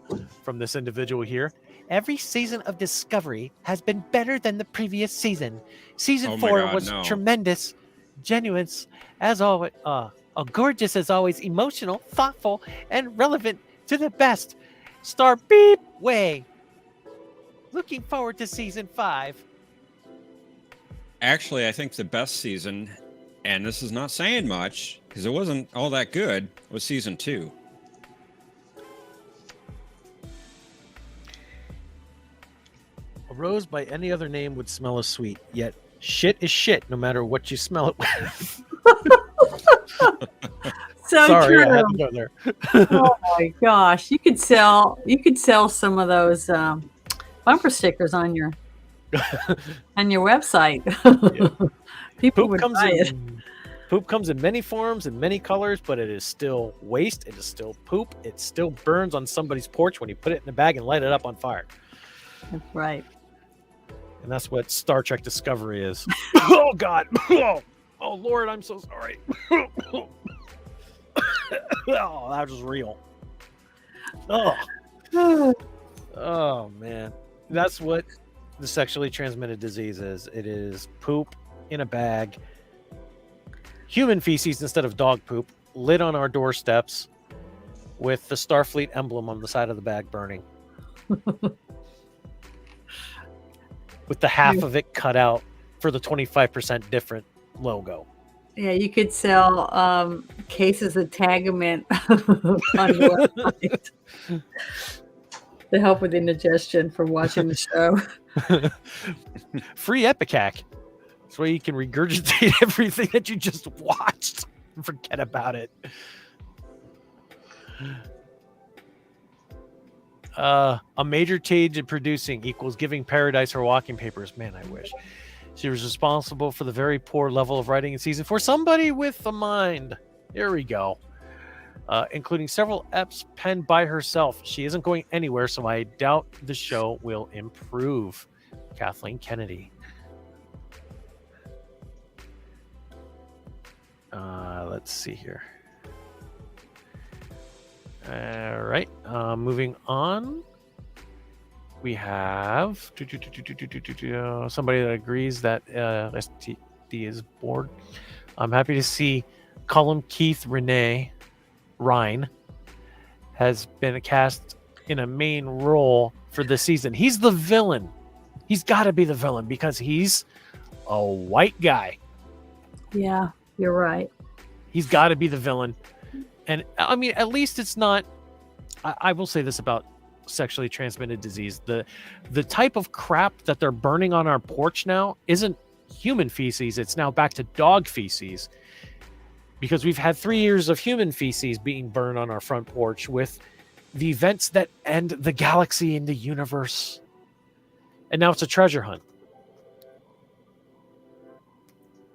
from this individual here. Every season of Discovery has been better than the previous season. Season Oh my 4 God, was no. tremendous, genuine, as always, gorgeous as always, emotional, thoughtful, and relevant to the best. Star beep way. Looking forward to season 5. Actually, I think the best season, and this is not saying much because it wasn't all that good, was season 2. A rose by any other name would smell as sweet, yet shit is shit no matter what you smell it with. So Sorry, true. I had to go there. Oh my gosh, you could sell some of those bumper stickers on your website. People Poop would comes buy it. poop comes in many forms and many colors, but it is still waste. It is still poop. It still burns on somebody's porch when you put it in a bag and light it up on fire. That's right. And that's what Star Trek Discovery is. Oh God! Oh Lord, I'm so sorry. Oh, that was real. Oh man, that's what the sexually transmitted disease is. It is poop in a bag, human feces instead of dog poop, lit on our doorsteps, with the Starfleet emblem on the side of the bag burning, with the half of it cut out for the 25% different logo. Yeah, you could sell cases of Tagament on your website to help with indigestion from watching the show. Free Epicac. That's why you can regurgitate everything that you just watched and forget about it. A major change in producing equals giving Paradise her walking papers. Man, I wish. She was responsible for the very poor level of writing in season 4. Somebody with a mind. Here we go. Including several eps penned by herself. She isn't going anywhere, so I doubt the show will improve. Kathleen Kennedy. Let's see here. All right. Moving on. We have somebody that agrees that STD is bored. I'm happy to see Cullum Keith Renee Ryan has been cast in a main role for this season. He's the villain. He's got to be the villain because he's a white guy. Yeah, you're right. He's got to be the villain. And I mean, at least it's not. I will say this about sexually transmitted disease: the type of crap that they're burning on our porch now isn't human feces. It's now back to dog feces, because we've had 3 years of human feces being burned on our front porch with the events that end the galaxy and the universe, and now it's a treasure hunt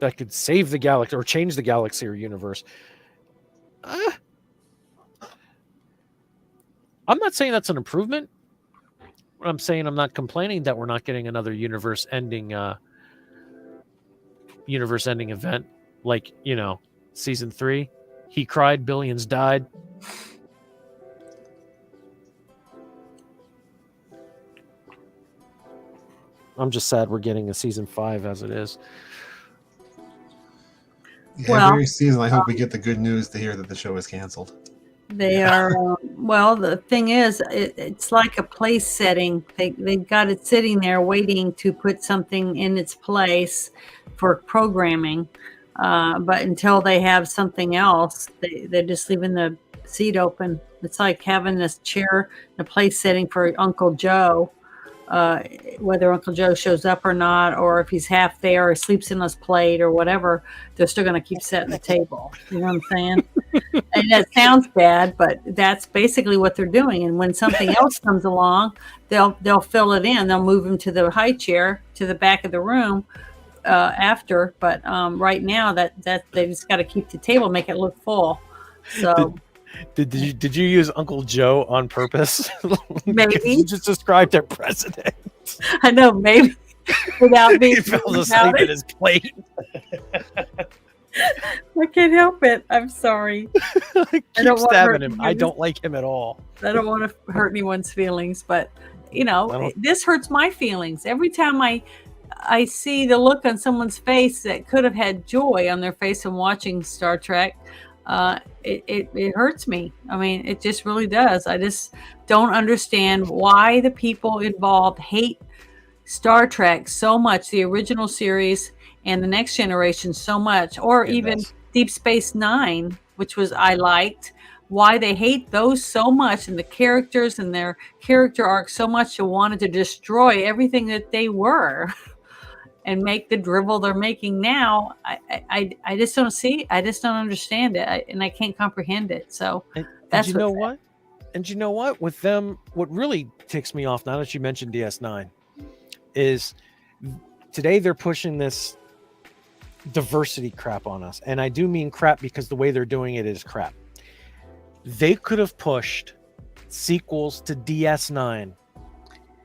that could save the galaxy or change the galaxy or universe. I'm not saying that's an improvement. I'm saying I'm not complaining that we're not getting another universe-ending event like, season 3. He cried, billions died. I'm just sad we're getting a season 5 as it is. Every season, I hope we get the good news to hear that the show is canceled. They are, well, the thing is, it's like a place setting. They've got it sitting there waiting to put something in its place for programming. But until they have something else, they're just leaving the seat open. It's like having this chair, a place setting for Uncle Joe. Whether Uncle Joe shows up or not, or if he's half there or sleeps in his plate or whatever, they're still going to keep setting the table. You know what I'm saying? And that sounds bad, but that's basically what they're doing. And when something else comes along, they'll fill it in. They'll move him to the high chair to the back of the room after. But right now, that they just got to keep the table, make it look full. So. Did you use Uncle Joe on purpose? Maybe. You just described their president. I know, maybe. without being He fell about asleep it. at his plate. I can't help it. I'm sorry. Keep don't wanna hurt stabbing him. you. I don't like him at all. I don't want to hurt anyone's feelings, but you I know, don't- this hurts my feelings every time I see the look on someone's face that could have had joy on their face from watching Star Trek. It hurts me. I mean, it just really does. I just don't understand why the people involved hate Star Trek so much, the original series and the Next Generation so much, or even Goodness. Deep Space Nine, which was I liked. Why they hate those so much and the characters and their character arc so much, they wanted to destroy everything that they were and make the drivel they're making now. I just don't see. I just don't understand it, and I can't comprehend it. So And that's you know what's what? And you know what? With them, what really ticks me off now that you mentioned DS9 is today they're pushing this diversity crap on us. And I do mean crap because the way they're doing it is crap. They could have pushed sequels to DS9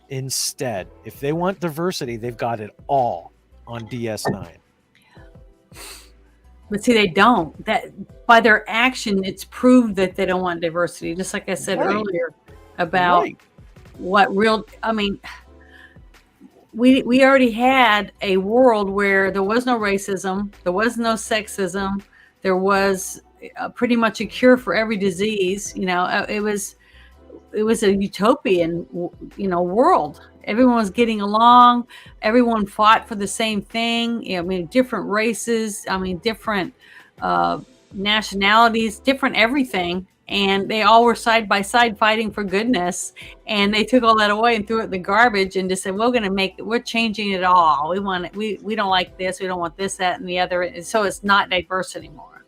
instead. If they want diversity, they've got it all on DS9. But see, they don't. That by their action, it's proved that they don't want diversity. Just like I said Right. earlier about Right. what real. I mean, we already had a world where there was no racism, there was no sexism, there was pretty much a cure for every disease. You know, it was a utopian, world. Everyone was getting along. Everyone fought for the same thing. I mean, different races. I mean, different nationalities, different everything. And they all were side by side fighting for goodness. And they took all that away and threw it in the garbage and just said, we're changing it all. We want it. We don't like this. We don't want this, that, and the other. And so it's not diverse anymore.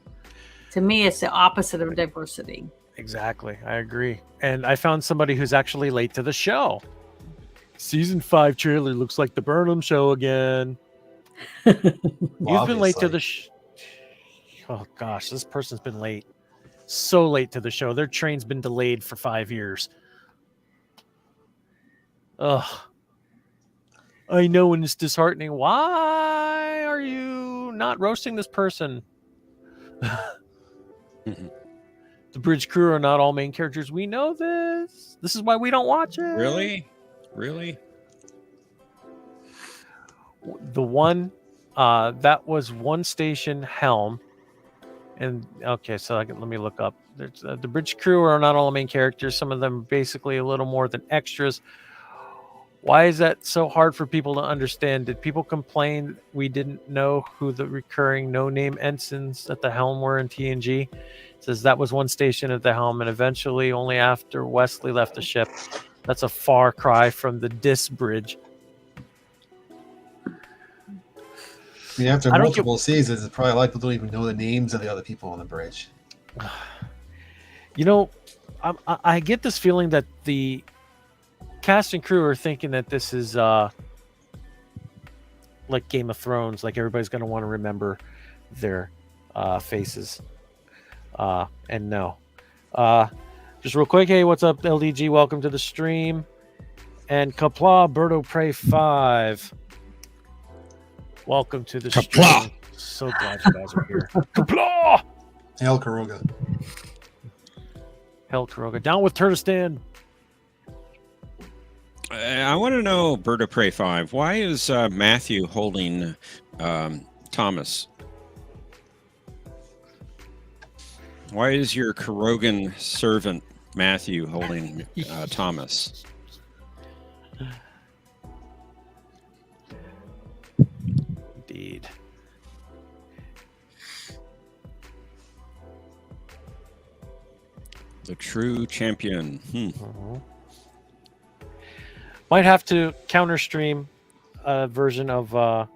To me, it's the opposite of diversity. Exactly. I agree. And I found somebody who's actually late to the show. Season 5 trailer looks like the Burnham show again. Well, You've been late to obviously. the oh gosh, this person's been late. So late to the show. Their train's been delayed for 5 years. Ugh. I know, and it's disheartening. Why are you not roasting this person? The bridge crew are not all main characters. We know this. This is why we don't watch it. Really? The one that was one station helm, and okay, so let me look up. There's the bridge crew are not all main characters. Some of them basically a little more than extras. Why is that so hard for people to understand? Did people complain we didn't know who the recurring no-name ensigns at the helm were in TNG? It says that was one station at the helm, and eventually only after Wesley left the ship. That's a far cry from the Dis Bridge. I mean, after I don't multiple seasons, it's probably like people don't even know the names of the other people on the bridge. You know, I get this feeling that the cast and crew are thinking that this is like Game of Thrones, like everybody's going to want to remember their faces. And no. Just real quick, hey, what's up, LDG? Welcome to the stream. And Kapla Birdo Prey 5. Welcome to the Kapla! stream. So glad you guys are here. Kapla! Hail Karuga. Hell, Kuroga. Down with Turtistan. I want to know, Bird of Prey 5, why is Matthew holding Thomas? Why is your Kurogan servant Matthew holding Thomas? Indeed. The true champion. Might have to counter stream a version of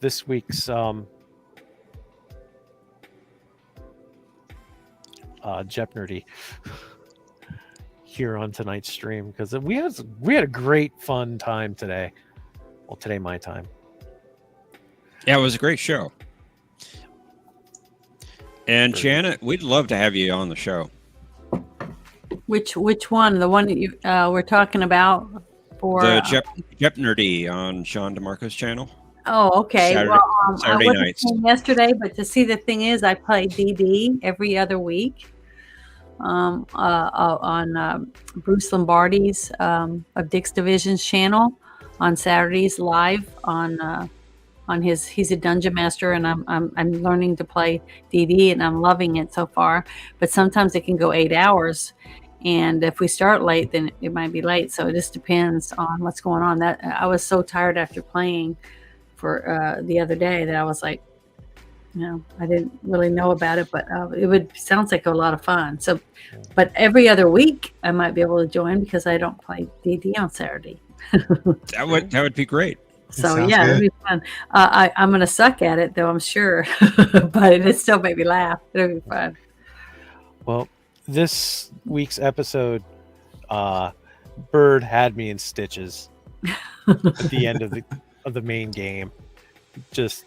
this week's Jepnerdy here on tonight's stream, because we had a great fun time today. Well, today my time. Yeah, it was a great show. And Janet, we'd love to have you on the show. Which one? The one that you we're talking about? for. The Jep Nerdy on Sean DeMarco's channel. Oh, okay. Saturday- Well, I Saturday wasn't nights. playing yesterday, but to see the thing is, I play DD every other week on Bruce Lombardi's of Dick's Division's channel on Saturdays live on his. He's a dungeon master, and I'm learning to play DD, and I'm loving it so far. But sometimes it can go 8 hours. And if we start late, then it might be late. So it just depends on what's going on. That I was so tired after playing for the other day that I was like, I didn't really know about it, but sounds like a lot of fun. So, but every other week I might be able to join because I don't play DD on Saturday. That would be great. So Sounds yeah, good. it'll be fun. I'm going to suck at it though, I'm sure, but it still made me laugh. It'll be fun. Well, this week's episode, Bird had me in stitches at the end of the main game. Just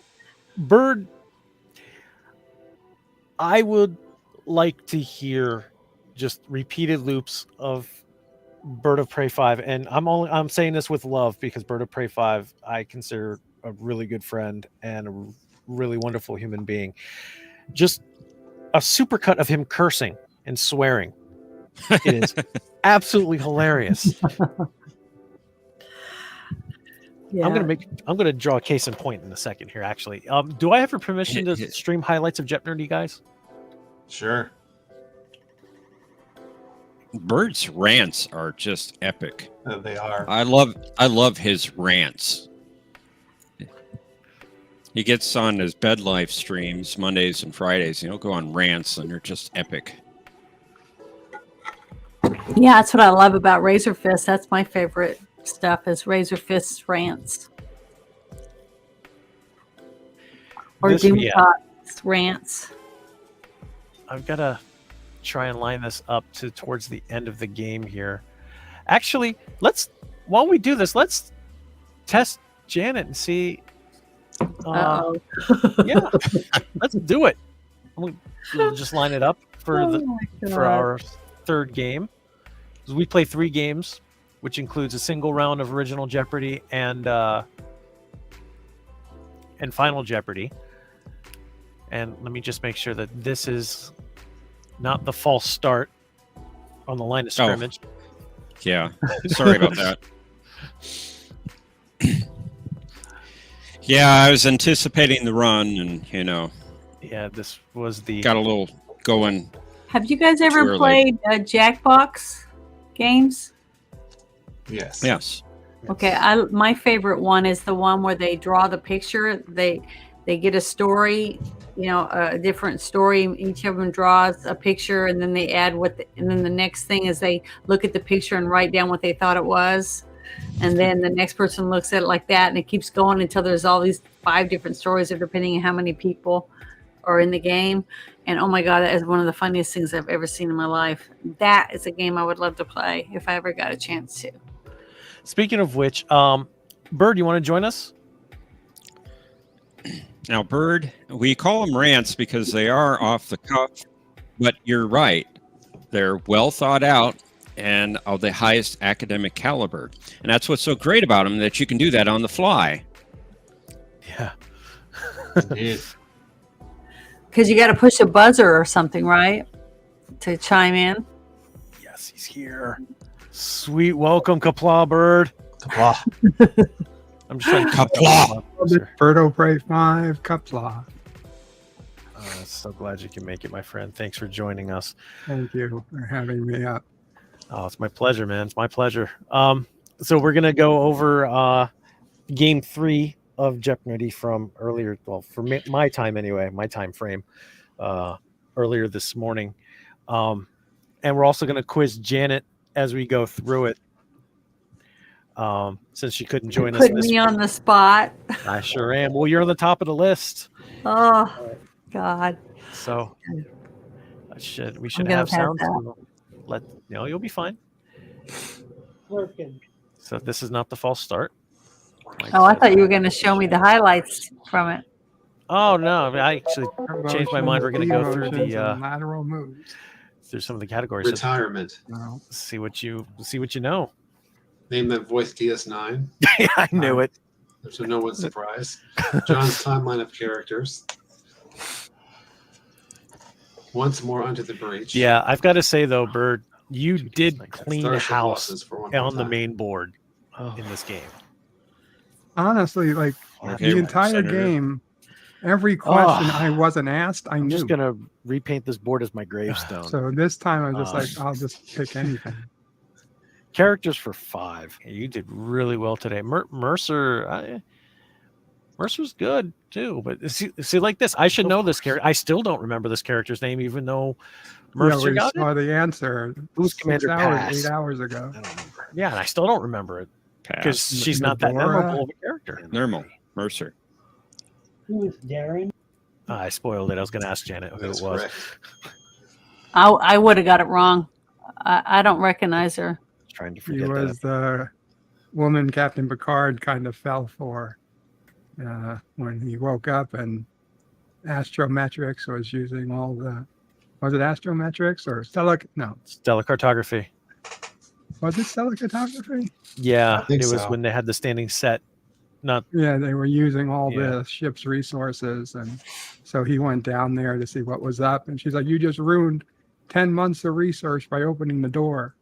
Bird, I would like to hear just repeated loops of Bird of Prey 5, and I'm saying this with love because Bird of Prey 5 I consider a really good friend and a really wonderful human being. Just a supercut of him cursing and swearing. It is absolutely hilarious. Yeah. I'm gonna draw a case in point in a second here. Actually, do I have your permission to stream highlights of Jep Nerdy, guys? Sure. Bird's rants are just epic. They are. I love his rants. He gets on his bed life streams Mondays and Fridays. He'll go on rants, and they're just epic. Yeah, that's what I love about Razor Fist. That's my favorite stuff is Razor Fist's rants. Or Doomcock's rants. I've got to try and line this up towards the end of the game here. Actually, while we do this, let's test Janet and see. Uh-oh. Yeah, let's do it. We'll just line it up for our third game. We play 3 games, which includes a single round of Original Jeopardy and Final Jeopardy. And let me just make sure that this is not the false start on the line of scrimmage. Yeah, sorry about that. Yeah, I was anticipating the run, and Yeah, this was the got a little going. Have you guys ever Surely. played Jackbox games? Yes. Yes. Okay, my favorite one is the one where they draw the picture. They get a story, a different story. Each of them draws a picture, and then they add and then the next thing is they look at the picture and write down what they thought it was, and then the next person looks at it like that, and it keeps going until there's all these 5 different stories, depending on how many people are in the game. And oh my God, that is one of the funniest things I've ever seen in my life. That is a game I would love to play if I ever got a chance to. Speaking of which, Bird, you want to join us? Now, Bird, we call them rants because they are off the cuff, but you're right. They're well thought out and of the highest academic caliber. And that's what's so great about them, that you can do that on the fly. Yeah. Indeed. Because you got to push a buzzer or something, right? To chime in. Yes, he's here. Sweet welcome, Kapla Bird. Kapla. I'm just trying to Kapla. Birdo Prey 5, Kapla. So glad you can make it, my friend. Thanks for joining us. Thank you for having me up. Oh, it's my pleasure, man. It's my pleasure. So we're gonna go over game 3 of Jeopardy from earlier. Well, for my time anyway, my time frame earlier this morning, and we're also gonna quiz Janet as we go through it. Since she couldn't join us, Put me on the spot. I sure am. Well, you're on the top of the list, Oh, God. so we should gonna have pass sound. that. You'll be fine. Working. So this is not the false start. Oh, I thought you were going to show me the highlights from it. Oh no! I actually changed my mind. We're going to go through Motions the and lateral moves. through some of the categories. So Retirement. No. see what you know. Name that voice DS9. I knew it. To no one's surprise. John's timeline of characters. Once more under the breach. Yeah, I've got to say though, Bird, you did Like clean Starship house Losses for one more on the time. main board Oh. in this game. Honestly, like Okay, the entire Senator. game, every question Oh. I wasn't asked, I I'm knew. just gonna repaint this board as my gravestone. So this time I was just Uh, like, I'll just pick anything. Characters for 5. You did really well today. Mercer's good too, but see, like this, I should know this character. I still don't remember this character's name, even though Mercer We got it. saw the answer Who's 6 Commander hours, Pass? 8 hours ago. I don't remember. Yeah, and I still don't remember it because Pass. she's not that Medora. memorable of a character. Normal. Mercer. Who is Darren? I spoiled it. I was going to ask Janet who That it is was. correct. I would have got it wrong. I don't recognize her. I was trying to He forget was the woman Captain Picard kind of fell for when he woke up, and Astrometrics was using all the. Was it Astrometrics or No, Stellar Cartography. was it stellar cartography? Yeah, I think it was so. when they had the standing set. Not Yeah, they were using all Yeah. the ship's resources, and so he went down there to see what was up. And she's like, "You just ruined 10 months of research by opening the door."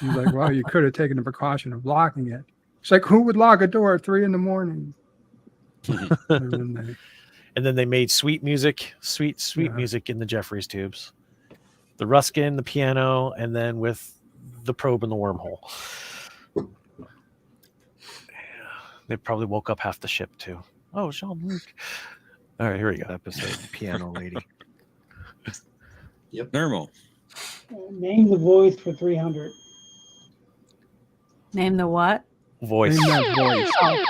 He's like, "Well, you could have taken the precaution of locking it." She's like, "Who would lock a door at 3 a.m?" And then they, and then they made sweet music, sweet Yeah. music in the Jeffries tubes. The Ruskin, the piano, and then with the probe in the wormhole. They probably woke up half the ship too. Oh, Jean-Luc. All right, here we go. Episode Piano Lady. Normal. Name the voice for 300. Name the what? Voice. name that voice. Oh,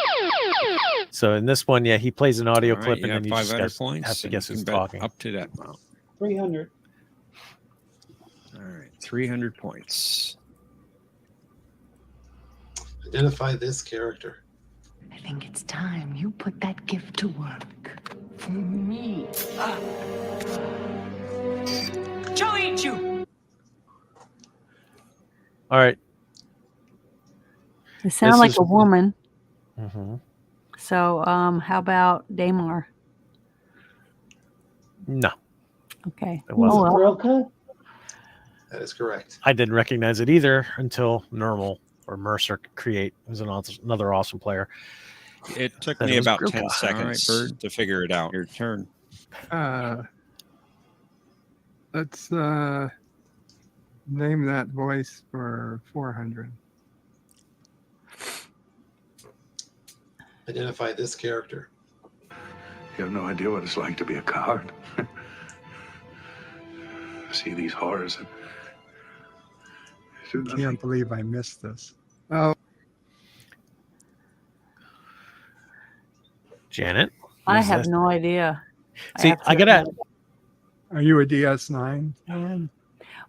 So in this one, yeah, he plays an audio All right, clip you and have then you just 500 guys points. have to and guess you who's can bet talking. Up to that amount. 300. All right, 300 points. Identify this character. I think it's time you put that gift to work. For me. She'll eat you! All right. it sounds This like is- a woman. Mm-hmm. So, how about Damar? No, Okay. it wasn't. Oh, well. Brilka? That is correct. I didn't recognize it either until Normal or Mercer could create. It was another awesome player. It took That me was about Grilka. 10 All right, seconds Bird. to figure it out. Your turn. Let's name that voice for 400. Identify this character. You have no idea what it's like to be a coward. See these horrors and do I nothing. can't believe I missed this. Oh, Janet. I who's have this? no idea. See, I gotta. are you a DS9 fan?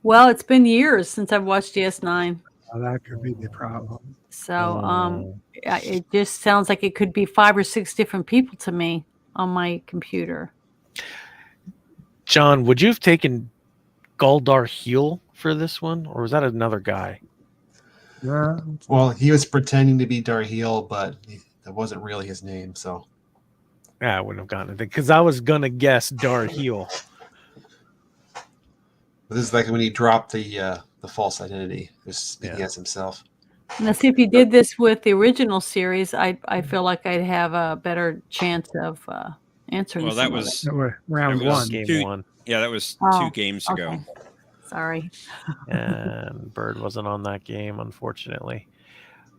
Well, it's been years since I've watched DS9. Oh, that could be the problem. So, Oh. it just sounds like it could be 5 or 6 different people to me on my computer. John, would you have taken Galdar Heel for this one, or was that another guy? Yeah, Well, he was pretending to be Darheal, but that wasn't really his name. So Yeah, I wouldn't have gotten it because I was gonna guess Dar Heel. this is like when he dropped the false identity, just speaking Yeah. as himself. Now, see, if you did this with the original series, I feel like I'd have a better chance of answering. Well, that some of was, that was round It was one. Game Two- one, yeah, that was Oh, 2 games it. ago. Okay. Sorry. and Bird wasn't on that game, unfortunately.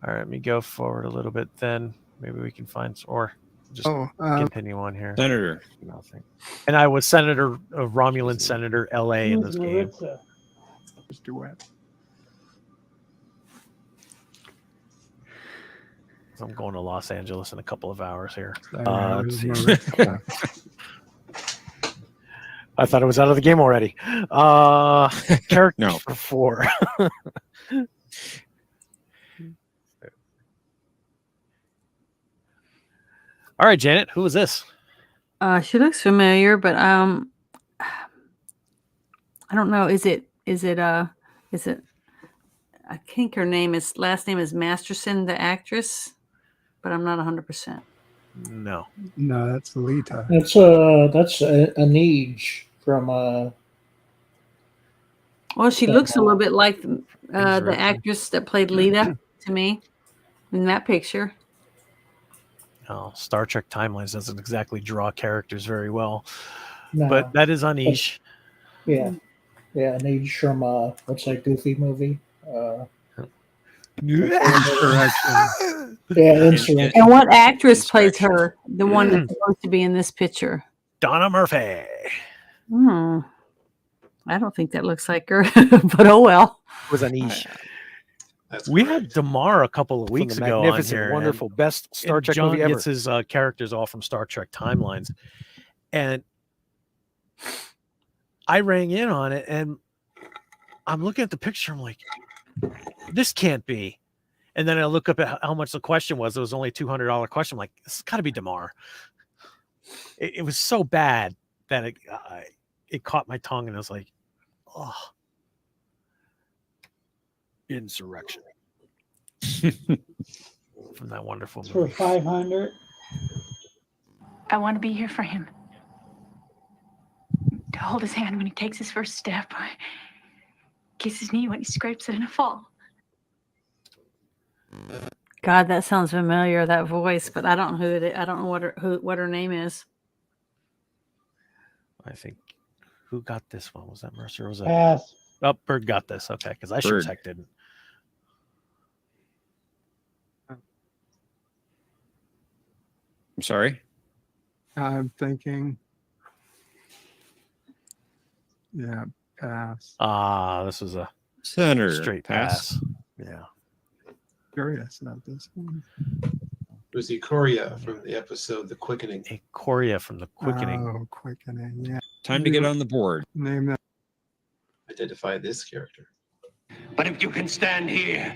All right, let me go forward a little bit. Then maybe we can find or just Oh, continue on here. Senator. Nothing. And I was Senator Romulan Senator LA in Who's this game. Maritza? Mr. Webb. So I'm going to Los Angeles in a couple of hours here. Sorry, let's it was see. Maritza. I thought it was out of the game already. Character No. for 4. All right, Janet, who is this? She looks familiar, but I don't know. Is it I think her last name is Masterson, the actress, but I'm not 100%. No. No, that's Lita. That's Anej from Well, she looks a little bit like the Insurrection. actress that played Lita to me in that picture. Oh, Star Trek Timelines doesn't exactly draw characters very well, no, but that is Anish. yeah, Anej from what's that Goofy movie? Correction. Yeah, Insurrection. And what actress plays Insurrection. her? The one that's supposed to be in this picture. Donna Murphy I don't think that looks like her, but oh well. was Anish. That's We correct. had Damar a couple of From weeks the ago on magnificent, here. wonderful, best Star and Trek John movie ever. gets his characters all from Star Trek Timelines, and I rang in on it, and I'm looking at the picture. I'm like, this can't be. And then I look up at how much the question was. It was only a $200 question. I'm like, this has got to be Damar. It was so bad that it caught my tongue, and I was like, oh, Insurrection. From that wonderful It's for movie. 500. I want to be here for him. To hold his hand when he takes his first step. Kiss his knee when he scrapes it in a fall. God, that sounds familiar, that voice, but I don't know I don't know what her name is. I think who got this one? Was that Mercer? Or was that Pass. Oh, Bird got this? Okay, because I sure as Bird. heck didn't. I'm sorry. I'm thinking. Yeah, pass. This was a Senator. straight pass. Yeah. Curious about this one. It was Ikoria from the episode The Quickening. Hey, Coria from the Quickening. Oh, Quickening. Yeah. Time to get on the board. Name that. Identify this character. But if you can stand here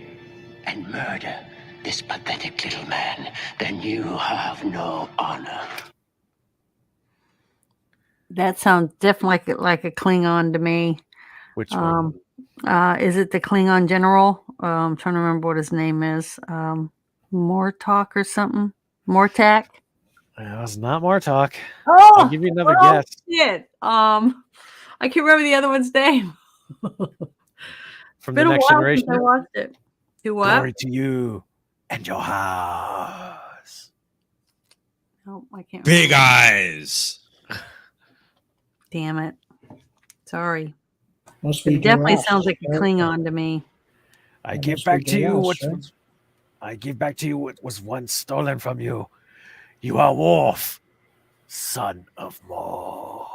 and murder this pathetic little man, then you have no honor. That sounds definitely like a Klingon to me. Which one? Is it the Klingon general? I'm trying to remember what his name is. Mortok or something. Mortak. That was not Martok. Oh, I'll give you another oh, guess. shit. I can't remember the other one's name. From Been the a Next while Generation. since I watched it. Do what? Glory to you and your house. Oh, I can't. Big eyes. Damn it. Sorry. Must be It definitely Duras, sounds like a right? Klingon to me. I That give must be back to you Duras, what right? was, I give back to you what was once stolen from you. You are Worf, son of Morg.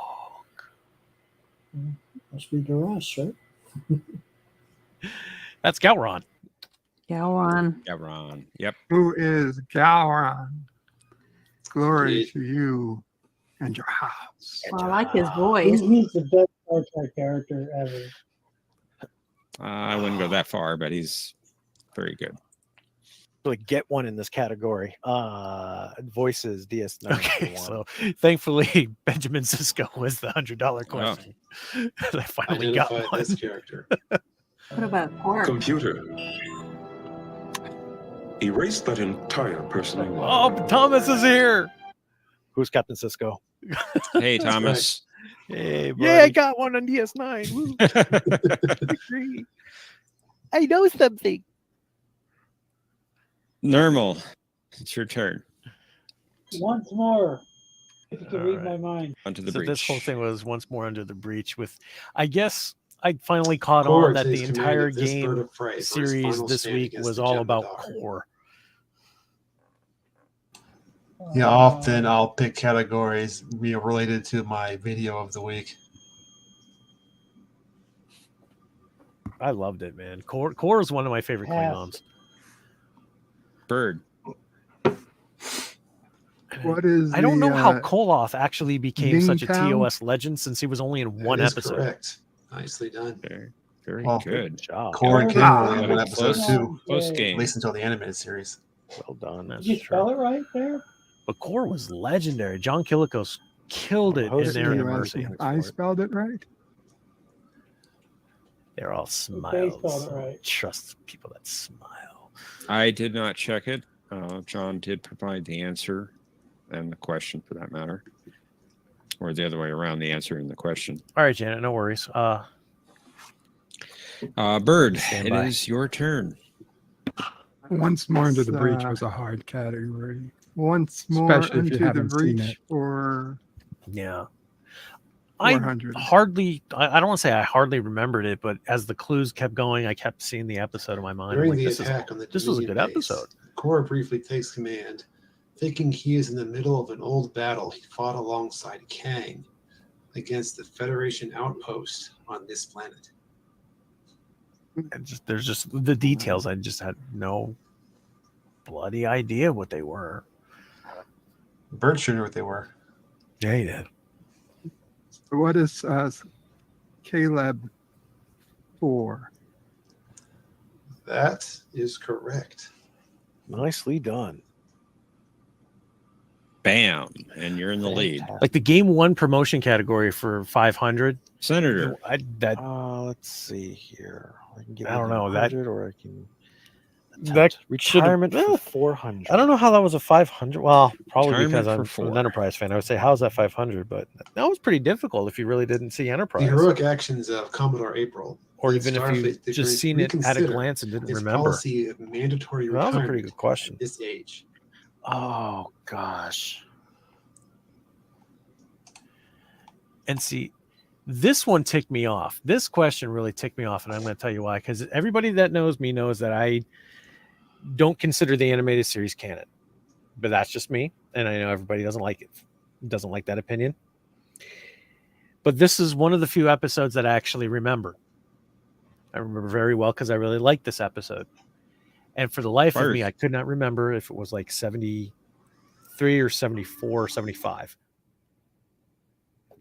Must be Duras, right? That's Galron. Galron. Gavron. Yep. Who is Gowron? Glory Yeah. to you and your house. Well, I like his He's voice. the best Star Trek character ever. I wouldn't go that far, but he's very good. Really get one in this category. Voices DS9. Okay, so thankfully Benjamin Sisko was the $100 question. I finally got Identify one. this character. What about Quark? Computer. Erase that entire personal Oh, Thomas is here. who's Captain Cisco? Hey, Thomas. Hey, buddy. Yeah, I got one on DS9. Woo. Agree. I know something. Normal. It's your turn. Once more, if you can All read right. my mind. Onto the So breach. this whole thing was once more under the breach with, I guess I finally caught Core on that takes the command entire of this bird game of prey for his series final this stand week against was the all Jem'Hadar. about Core. Yeah, often I'll pick categories related to my video of the week. I loved it, man. Core is one of my favorite Pass. Klingons. Bird. What is I don't know the, how Koloth actually became such a Bingtown? TOS legend since he was only in one That is episode. correct. Nicely done. Very, very Oh. good. Good job. Core and King Wow. were only in one episode Close. too, Close Yay. game. at least until the animated series. Well done. That's Did you spell true. it right there? But Core was legendary. John Killikos killed it in Hosted there in US? Mercy. I spelled it right. They're all They smiles. spelled it right. Trust people that smile. I did not check it. John did provide the answer and the question, for that matter, or the other way around, the answer and the question. All right, Janet, no worries. Bird, Stand it by. is your turn. Once more into the breach Uh, was a hard category, Once more especially if you into the haven't seen breach it. or Yeah. I 400. hardly, I don't want to say I hardly remembered it, but as the clues kept going, I kept seeing the episode in my mind. I'm During like, the this attack on the this was a Dominion good base, episode. Core briefly takes command, thinking he is in the middle of an old battle he fought alongside Kang against the Federation outpost on this planet. And just there's just the details. I just had no bloody idea what they were. Bert sure knew what they were. Yeah, he did. what is Caleb 4? That is correct. Nicely done. Bam, and you're in the lead. Fantastic. Like the game one promotion category for 500. Senator, Let's see here. I can get I don't know, that- 100 or I can that retirement should've- for 400. I don't know how that was a 500. Well, probably because Retirement for I'm 4. an Enterprise fan. I would say, how's that 500? But that was pretty difficult if you really didn't see Enterprise. The heroic actions of Commodore April, Or led even if Starfleet you to just seen it at a reconsider glance and didn't its remember. policy of mandatory That was a retirement pretty good question. at this age. Oh, gosh. And see, this one ticked me off. This question really ticked me off, and I'm going to tell you why. Because everybody that knows me knows that I don't consider the animated series canon. But that's just me, and I know everybody doesn't like it, doesn't like that opinion. But this is one of the few episodes that I actually remember. I remember very well because I really liked this episode. And for the life of me, I could not remember if it was like 73 or 74 or 75.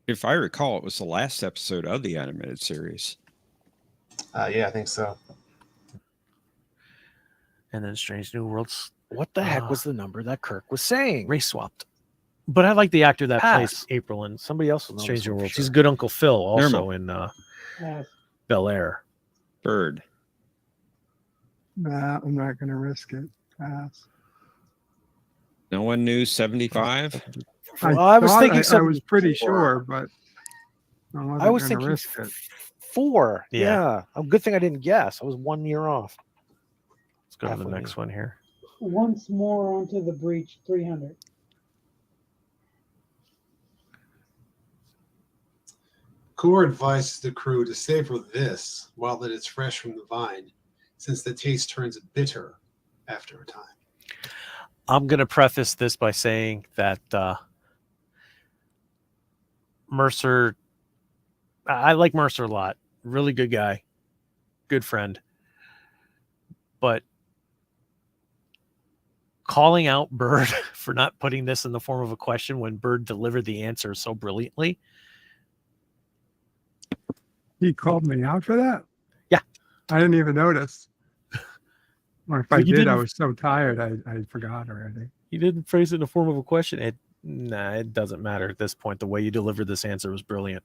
if I recall, it was the last episode of the animated series. Yeah, I think so. And then Strange New Worlds What the heck was the number that Kirk was saying? race swapped. But I like the actor that Pass. plays April in Somebody else will know Strange this New one for Worlds. sure. He's good Uncle Phil also Nermal. in Pass. Bel Air. Bird. Nah, I'm not going to risk it. Pass. No one knew 75? Well, I was thought thinking I was pretty 74. sure, but I was gonna thinking risk it. 4. Yeah. Yeah. A good thing I didn't guess. I was 1 year off. Let's go to the Halfway next in. one here. Once more onto the breach, 300. Core advises the crew to savor this while it is fresh from the vine, since the taste turns bitter after a time. I'm going to preface this by saying that Mercer, I like Mercer a lot. Really good guy, good friend. But calling out Bird for not putting this in the form of a question when Bird delivered the answer so brilliantly. He called me out for that? Yeah. I didn't even notice. Or if I But you did, I didn't- was so tired, I forgot already. You didn't phrase it in the form of a question. It doesn't matter at this point. The way you delivered this answer was brilliant.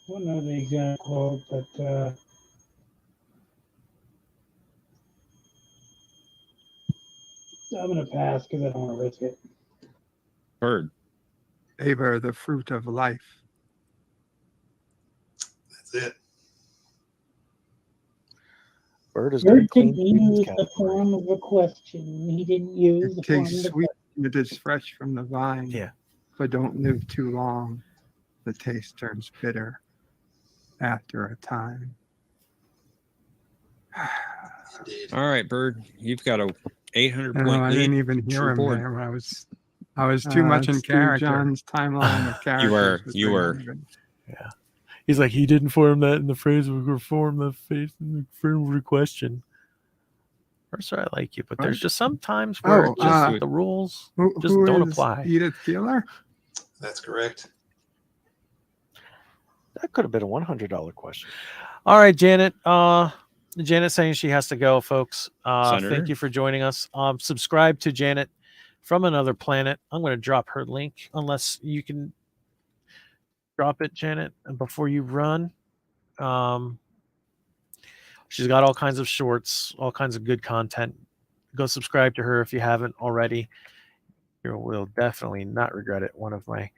I don't know the exact quote, but I'm going to pass because I don't want to risk it. Bird. Savor the fruit of life. That's it. Bird is going Bird to clean didn't Eden's use the category. form of a question. He didn't use the It form of tastes the sweet when it is fresh from the vine. Yeah. But don't live too long. The taste turns bitter after a time. Indeed. All right, Bird. You've got a 800 I point know, I lead. didn't even hear him board. there. I was too much in Steve character. John's timeline of characters. You were. He's like, he didn't form that in the phrase of form the face in the form of a question. Mercer, I like you, but there's just sometimes where Oh, it just, uh, the rules Who, just who don't is apply. Edith Keeler? That's correct. That could have been a $100 question. All right, Janet. Janet's saying she has to go, folks. Senator? Thank you for joining us. Subscribe to Janet from Another Planet. I'm going to drop her link, unless you can drop it, Janet, before you run. She's got all kinds of shorts, all kinds of good content. Go subscribe to her if you haven't already. You will definitely not regret it. One of my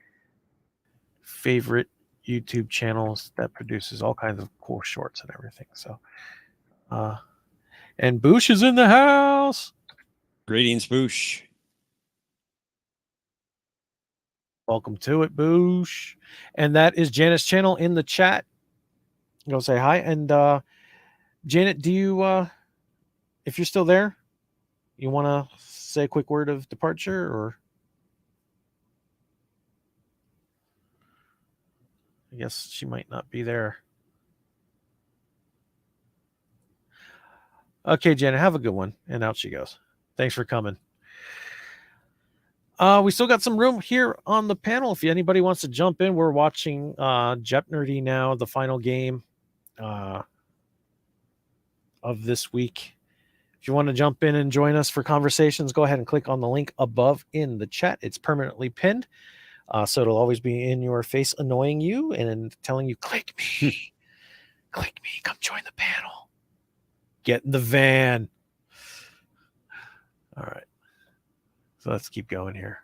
favorite YouTube channels that produces all kinds of cool shorts and everything. So, and Boosh is in the house. Greetings, Boosh. Welcome to it, Boosh. And that is Janet's channel in the chat. Go say hi. And Janet, do you, if you're still there, you want to say a quick word of departure, or? I guess she might not be there. Okay, Janet, have a good one. And out she goes. Thanks for coming. We still got some room here on the panel. If anybody wants to jump in, we're watching Jeopardy now, the final game of this week. If you want to jump in and join us for conversations, go ahead and click on the link above in the chat. It's permanently pinned. So it'll always be in your face, annoying you and telling you, click me, click me, come join the panel. Get in the van. All right. So let's keep going here.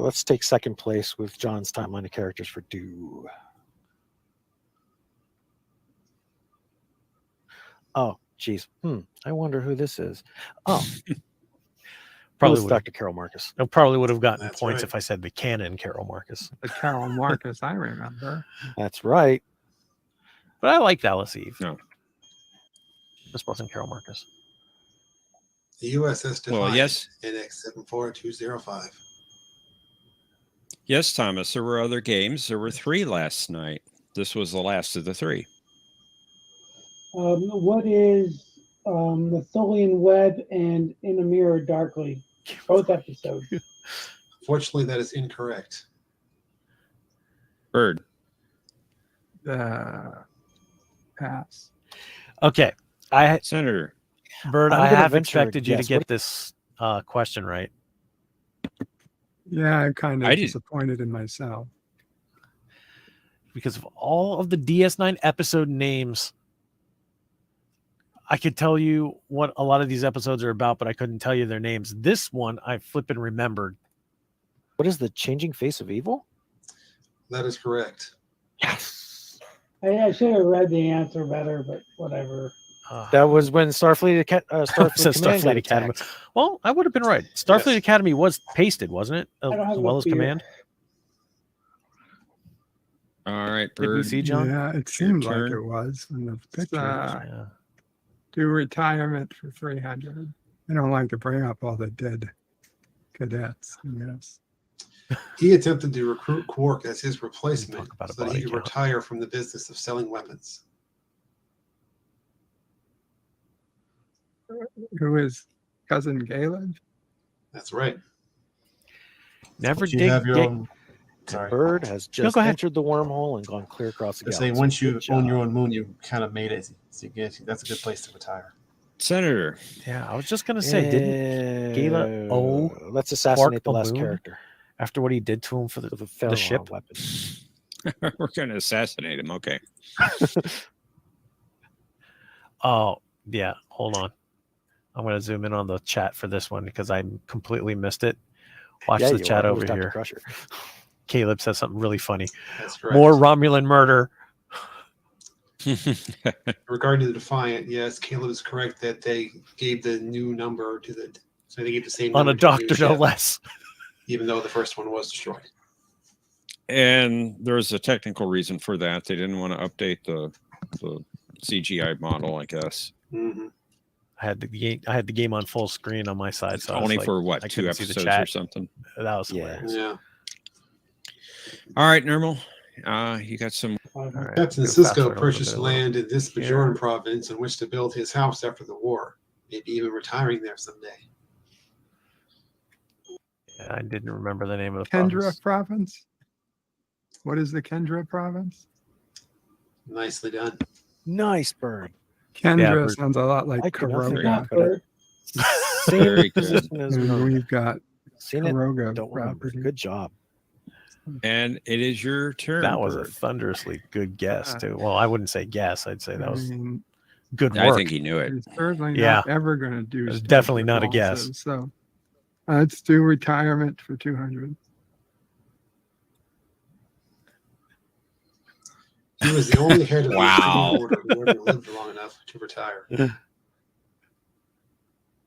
Let's take second place with John's timeline of characters for Do. Oh, geez. I wonder who this is. Oh. Probably Dr. Carol Marcus. I probably would have gotten points if I said the canon Carol Marcus. The Carol Marcus, I remember. That's right. But I liked Alice Eve. No. This wasn't Carol Marcus. The USS Defiant, Well, yes. NX 74205. Yes, Thomas, there were other games. There were 3 last night. This was the last of the 3. What is the Tholian Web and In a Mirror Darkly? Both episodes. Fortunately, that is incorrect. Bird. Pass. Okay. Senator. Bird, I'm I gonna have venture a expected you to guess. get this question right. Yeah, I'm kind I of did. disappointed in myself. Because of all of the DS9 episode names, I could tell you what a lot of these episodes are about, but I couldn't tell you their names. This one I flippin' remembered. What is the Changing Face of Evil? That is correct. Yes. I should have read the answer better, but whatever. That was when Starfleet, Starfleet Says Command got Starfleet Academy. attacked. Well, I would have been right. Starfleet Yes. Academy was pasted, wasn't it? I don't have As a well as beer. Command. All right, Did we Bird. see John? Yeah, it Your seemed like turn. it was in the pictures. Yeah. Do retirement for 300. I don't like to bring up all the dead cadets. Yes. He attempted to recruit Quark as his replacement Talk about a so that body he could count. retire from the business of selling weapons. Who is cousin Galen? That's right. Never You did have your get own. Sorry. Bird has just go ahead. entered the wormhole and gone clear across the To say galaxy. once you Good own job. your own moon, you kind of made it. So you get, that's a good place to retire. Senator. Yeah, I was just gonna say, didn't Gala owe Let's assassinate Quark the a last moon? character after what he did to him for with a the Theron ship? weapon. We're going to assassinate him. Okay. Oh, yeah. Hold on. I'm going to zoom in on the chat for this one because I completely missed it. Watch Yeah, the you chat are. It over was Dr. here. Crusher. Caleb says something really funny. That's correct. More Romulan murder. Regarding the Defiant, yes, Caleb is correct that they gave the new number to the. So they gave the same On number a to the new doctor, no ship, less. even though the first one was destroyed. And there's a technical reason for that. They didn't want to update the CGI model, I guess. Mm-hmm. I had the game on full screen on my side, so I was Only like, for what, I 2 couldn't see the episodes or chat. something? That was Yeah. hilarious. Yeah. All right, Normal. You got some. All right, Captain go fast Sisko forward a little purchased bit. land in this Here. Bajoran province in which to build his house after the war, maybe even retiring there someday. Yeah, I didn't remember the name of the Kendra province. province? What is the Kendra province? Nicely done. Nice, Bird. Kendra Bird. sounds a lot like I could not think Karoga. of it. Same Very good. position as And Mona. we've got Seen it? Karoga Don't remember. property. Good job. And it is your turn. That was a Bert. thunderously good guess too. Well, I wouldn't say guess. I'd say that I was mean, good I work. think he knew it. he's certainly Yeah. not ever going to do. It's stuff definitely with not a guess. losses, So let's do retirement for 200. He was the only head of the Wow. Supreme Order who ever lived long enough to retire.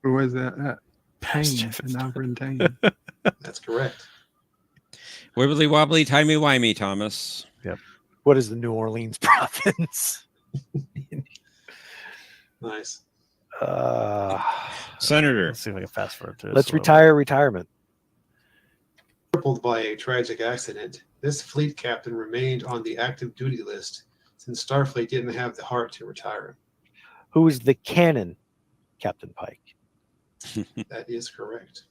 Who was that? Thomas Taine, Jefferson. and Alfred Taine. That's correct. Wibbly wobbly, timey wimey, Thomas. What is the New Orleans province? Nice. Senator. Let's see if I can fast forward to this. Let's a little retire retirement. Crippled by a tragic accident, this fleet captain remained on the active duty list since Starfleet didn't have the heart to retire him. Who is the cannon, Captain Pike? That is correct.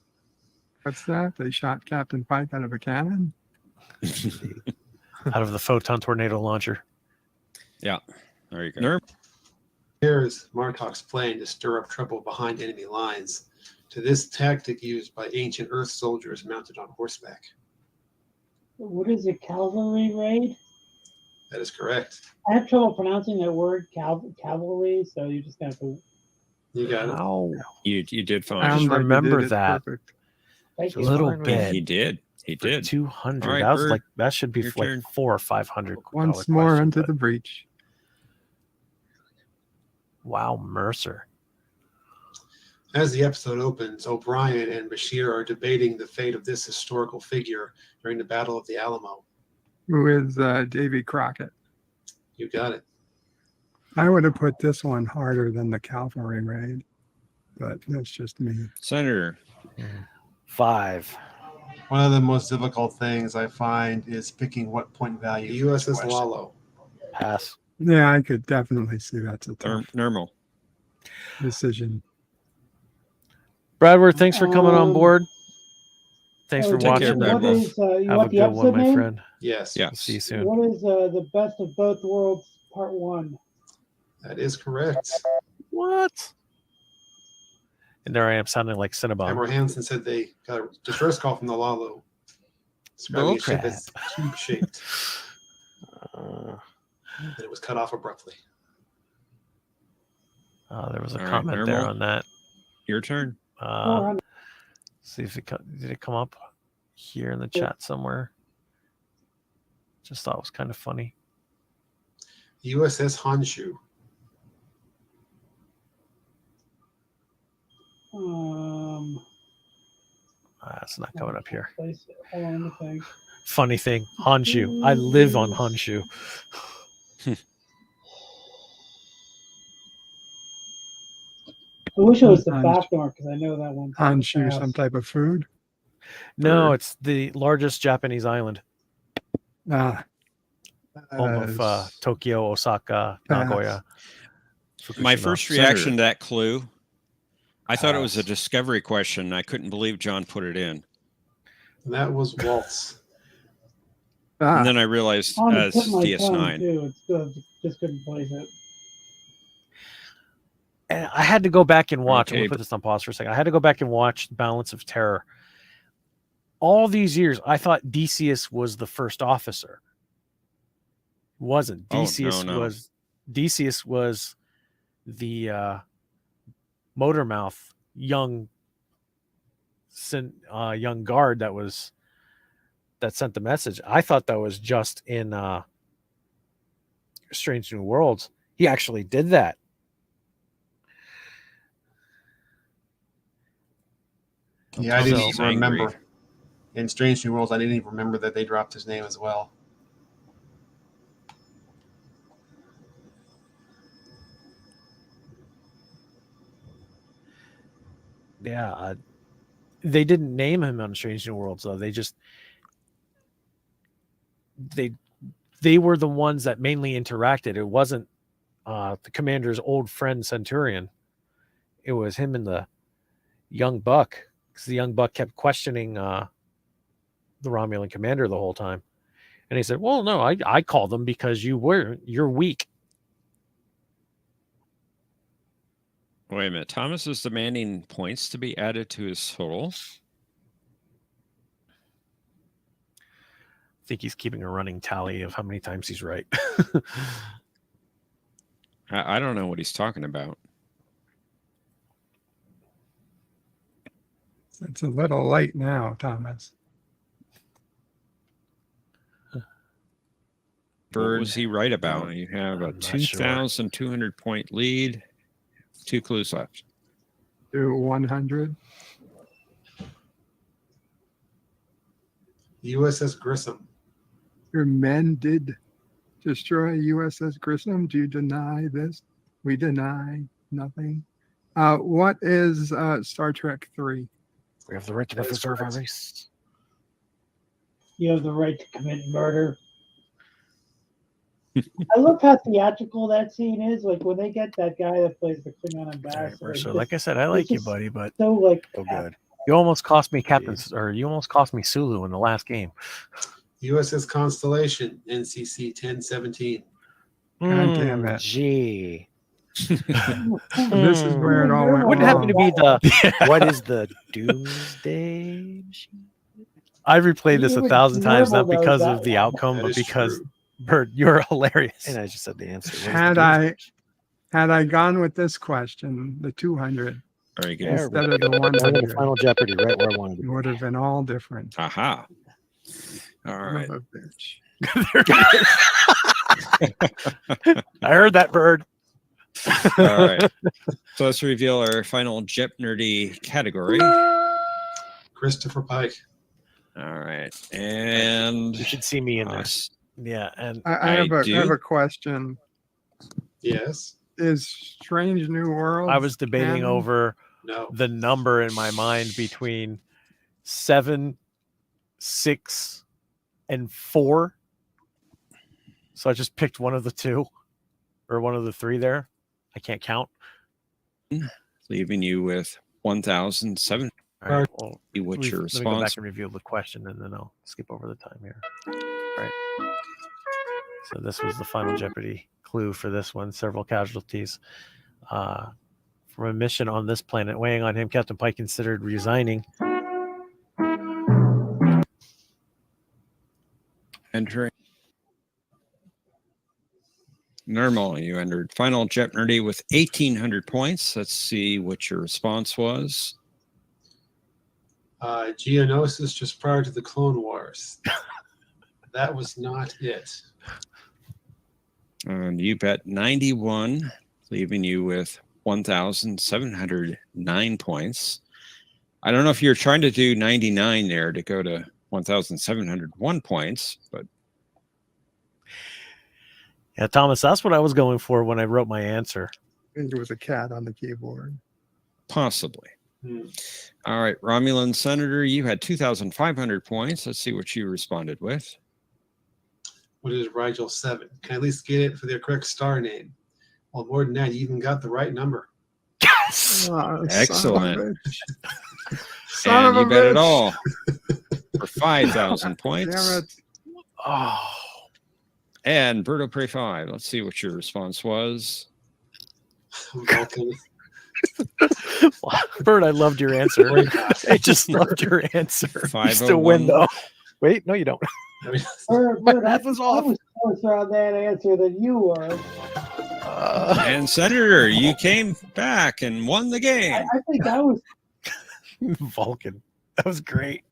What's that? They shot Captain Pike out of a cannon? bit. Out of the photon tornado launcher. Yeah. There you go. Here's Martok's plan to stir up trouble behind enemy lines. To this tactic used by ancient Earth soldiers mounted on horseback. What is a cavalry raid? That is correct. I have trouble pronouncing that word cavalry, so you just have to. You got it. How? You did fine. just Sounds like you remember did it that. perfect. Thank A you. little Fine with bit. He did. He For did. 200. All right, that was Bert, like that should be your like turn. 400 or 500. Once more question, into but- the breach. Wow, Mercer. As the episode opens, O'Brien and Bashir are debating the fate of this historical figure during the Battle of the Alamo. Who is Davy Crockett? You got it. I would have put this one harder than the cavalry raid, but that's just me. Senator. 5. One of the most difficult things I find is picking what point value. The for each USS question. Lalo. Pass. Yeah, I could definitely see that's a tough Normal. decision. Bradward, thanks for coming on board. Thanks for Take care, watching. Brad. What is, you Have a want the good one, episode my name? friend. Yes, Yeah. See you soon. What is the best of both worlds part 1? that is correct. What? And there I am sounding like Cinnabon. Admiral Hansen said they got a distress call from the Lalo, describing a ship Bullcrap. as tube-shaped, Uh, and it was cut off abruptly. There was a All right, comment there Nermal. on that. Your turn. See if it did it come up here in the chat somewhere. Just thought it was kind of funny. USS Honshu. It's not coming up here. Place it. Hold on, let me think. Funny thing, Honshu. I live on Honshu. I wish it was the Honshu. back door because I know that one. Honshu, some type of food. No, it's the largest Japanese island. Ah, Home of Pass. Tokyo, Osaka, Pass. Nagoya. My Fukushima. first Senator. reaction to that clue, I thought it was a Pass. discovery question. I couldn't believe John put it in. And that was Waltz. Ah, And then I realized On the it's tip of my tongue, DS9. too. It's good. Just couldn't place it. And I had to go back and watch. I'm Okay, gonna put this on pause for a second. I had to go back and watch Balance of Terror. All these years, I thought Decius was the first officer. Wasn't. Oh, Decius no. was the Motormouth young guard that sent the message. I thought that was just in Strange New Worlds. He actually did that. Yeah, I didn't So- even remember. In Strange New Worlds, I didn't even remember that they dropped his name as well. Yeah, they didn't name him on Strange New Worlds though. They were the ones that mainly interacted. It wasn't the commander's old friend Centurion. It was him and the young buck, because the young buck kept questioning the Romulan commander the whole time, and he said, "Well, no, I call them because you're weak." Wait a minute. Thomas is demanding points to be added to his total. think he's keeping a running tally of how many times he's right. I don't know what he's talking about. It's a little late now, Thomas. What was he right about? You have a I'm not sure. 2,200 point lead. 2 clues left. Do 100. USS Grissom. Your men did destroy USS Grissom. Do you deny this? We deny nothing. What is Star Trek 3? We have the right to preserve our race. You have the right to commit murder. I love how theatrical that scene is. Like when they get that guy that plays the Klingon ambassador. So, like I said, I like you, just buddy, but so like so good. You almost cost me Captain, or you almost cost me Sulu in the last game. USS Constellation, NCC 1017. God damn it. Gee. This is where it all went Wouldn't happen to wrong. be the what is the Doomsday Machine? I've replayed this You 1,000 times, not dribble because those of the out. outcome, That but is because true. Bird, you're hilarious. And I just said the answer. What is the Had Doomsday I gone with this question, the 200 Very good. instead of the Machine? I'm in 100, Final Jeopardy, right where I wanted to it be. would have been all different. Aha. All Son right. of a bitch. I heard that, Bird. All right. So let's reveal our final Jeopardy category. Christopher Pike. All right. And You should see me in there. us. Yeah, and I have I a do. question. Yes. Is Strange New World? I was debating over No. the number in my mind between 7, 6, and 4. So I just picked one of the two, or one of the three there. I can't count. Leaving you with 1,007. All right, well, What's your let me go back response? and review the question, and then I'll skip over the time here. Right. So this was the final Jeopardy clue for this one. Several casualties from a mission on this planet. Weighing on him, Captain Pike considered resigning. Entering. Normal, you entered Final Jeopardy with 1,800 points. Let's see what your response was. Geonosis just prior to the Clone Wars. That was not it. And you bet 91, leaving you with 1,709 points. I don't know if you're trying to do 99 there to go to 1,701 points, but Yeah, Thomas, that's what I was going for when I wrote my answer. I think it was a cat on the keyboard. possibly. Hmm. All right, Romulan Senator, you had 2,500 points. Let's see what you responded with. What is Rigel 7? Can I at least get it for the correct star name? Well, more than that, you even got the right number. Yes. Excellent. Son And of you a bet it bitch. all for 5,000 points. Damn it. Oh, And Berto Prey 5. Let's see what your response was. Vulcan. Bert, I loved your answer. I just loved your answer. You still win, 501. though. Wait, no, you don't. Bert, That was I off. was closer on that answer than you were. And Senator, you came back and won the game. I think I was. Vulcan. That was great.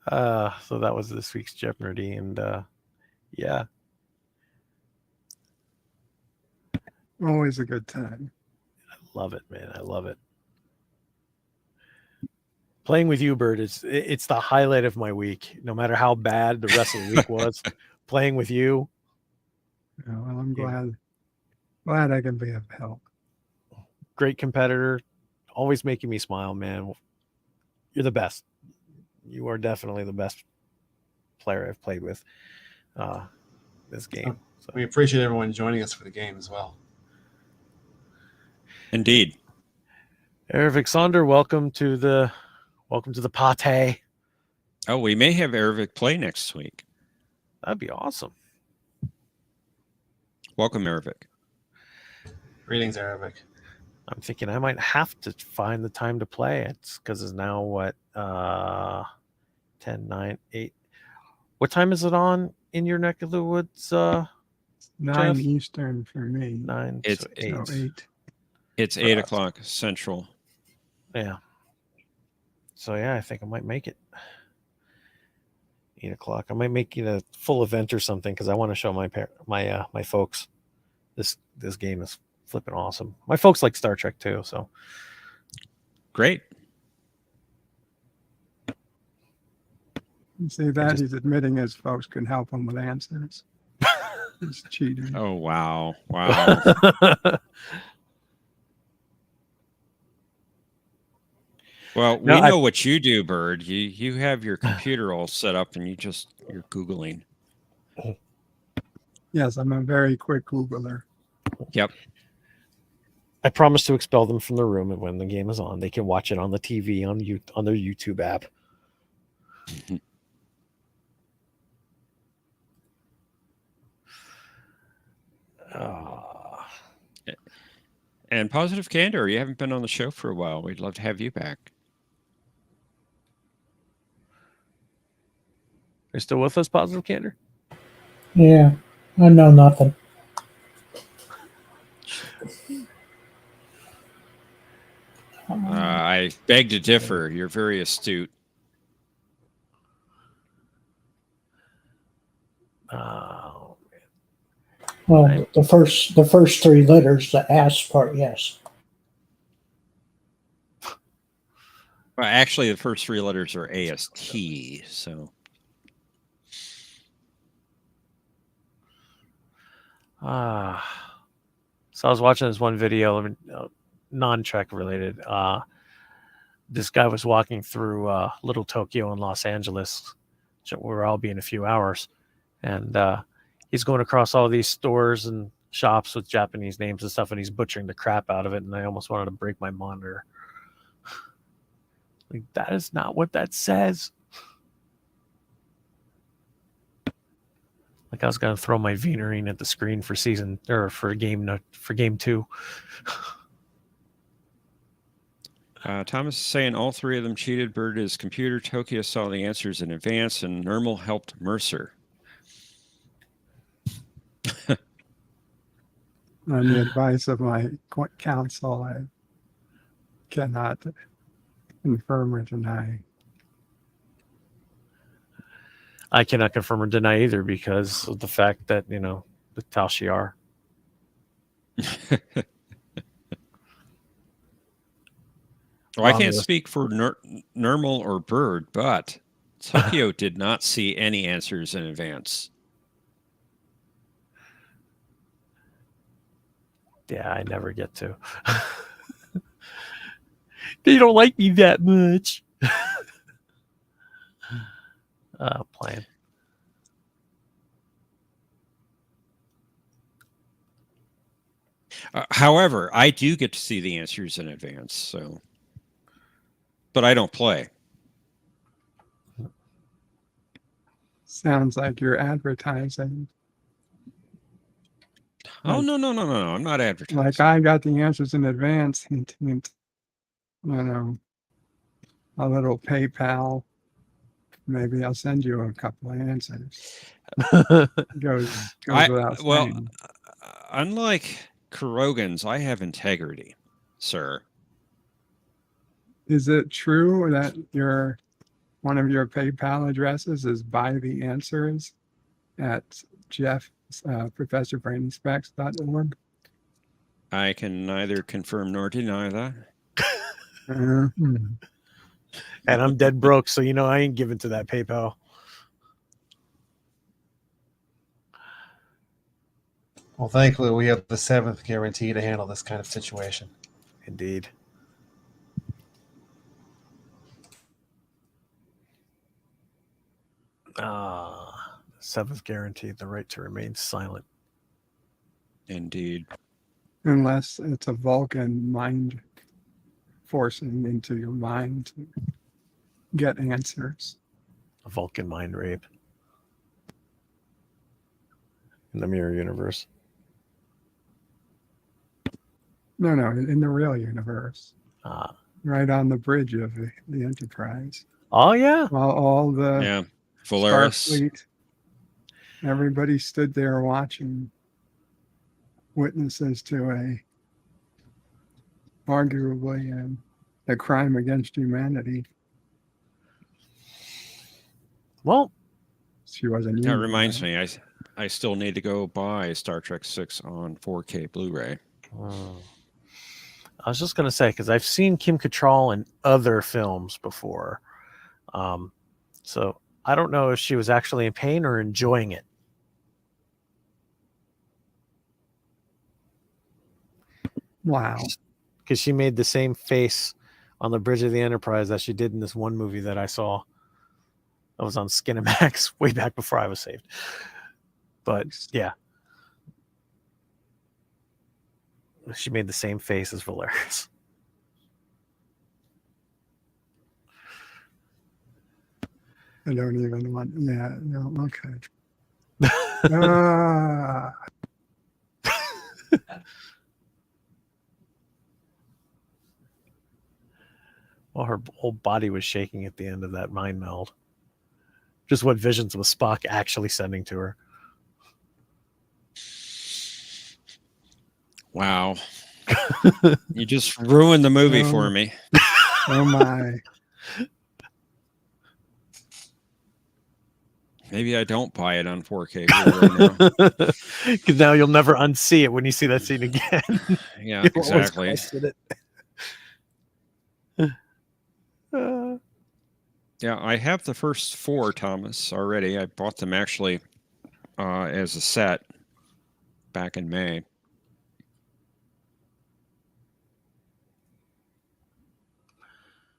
So that was this week's Jeopardy, and yeah, Always a good time. I love it, man. I love it. Playing with you, Bert, it's the highlight of my week. No matter how bad the rest of the week was, playing with you. Yeah, well, I'm glad I can be of help. Great competitor, always making me smile, man. You're the best. You are definitely the best player I've played with this game. So. We appreciate everyone joining us for the game as well. Indeed. Ervik Sonder, welcome to the pate. Oh, we may have Ervik play next week. That'd be awesome. Welcome, Ervik. Greetings, Arabic. I'm thinking I might have to find the time to play it because it's now what 10, 9, 8. What time is it on in your neck of the woods? 9 Jeff? Eastern for me. 9 It's to 8. So 8. It's For 8 us. o'clock Central. Yeah. So yeah, I think I might make it 8 o'clock. I might make it a full event or something because I want to show my folks this game is flipping awesome. My folks like Star Trek too, so Great. You see that he's admitting his folks can help him with answers. He's cheating. Oh, wow. Wow. Well, No, we know what you do, Bird. You have your computer all set up and you're Googling. Yes, I'm a very quick Googler. Yep. I promise to expel them from the room, and when the game is on, they can watch it on the TV on their YouTube app. And Positive Candor, you haven't been on the show for a while. We'd love to have you back. Are you still with us, Positive Candor? Yeah, I know nothing. I beg to differ. You're very astute. Well, the first 3 letters, the S part, yes. Well, actually, the first 3 letters are AST. So, so I was watching this one video, non-Trek related. This guy was walking through Little Tokyo in Los Angeles, where I'll be in a few hours, and he's going across all these stores and shops with Japanese names and stuff, and he's butchering the crap out of it. And I almost wanted to break my monitor. Like, that is not what that says. Like, I was gonna throw my Venerine at the screen for game 2. Thomas is saying all 3 of them cheated. Bird is computer. Tokyo saw the answers in advance, and Nermal helped Mercer. On the advice of my counsel, I cannot confirm or deny. I cannot confirm or deny either because of the fact that, the Tal Shiar. Well, I can't speak for Nermal or Bird, but Tokyo did not see any answers in advance. Yeah, I never get to. They don't like me that much. Playing. However, I do get to see the answers in advance, so, but I don't play. Sounds like you're advertising. Oh, no. I'm not advertising. Like, I got the answers in advance. Hint, hint. A little PayPal. Maybe I'll send you a couple of answers. goes without saying. Unlike Kurogans, I have integrity, sir. Is it true that one of your PayPal addresses is buy the answers at professorbrainspecs.org? I can neither confirm nor deny that. And I'm dead broke, so I ain't giving to that PayPal. Well, thankfully, we have the 7th guarantee to handle this kind of situation. Indeed. Seventh guarantee, the right to remain silent. Indeed. Unless it's a Vulcan mind forcing into your mind to get answers. A Vulcan mind rape. In the mirror universe. No, in the real universe, right on the bridge of the Enterprise. Oh yeah. While all the Yeah. Valeris. Starfleet, everybody stood there watching, witnesses to arguably a crime against humanity. Well, she wasn't. That reminds me, I still need to go buy Star Trek 6 on 4K Blu-ray. I was just gonna say, because I've seen Kim Cattrall in other films before, so I don't know if she was actually in pain or enjoying it. Wow. Because she made the same face on the bridge of the Enterprise that she did in this one movie that I saw. That was on Skinemax way back before I was saved. But yeah. She made the same face as Valeris. I don't even want. Yeah. No. Okay. Well, her whole body was shaking at the end of that mind meld. Just what visions was Spock actually sending to her? Wow. You just ruined the movie for me. Oh my. Maybe I don't buy it on 4K. Because now you'll never unsee it when you see that scene again. Yeah, You'll always exactly. question it. Yeah, I have the first 4, Thomas, already. I bought them actually as a set back in May.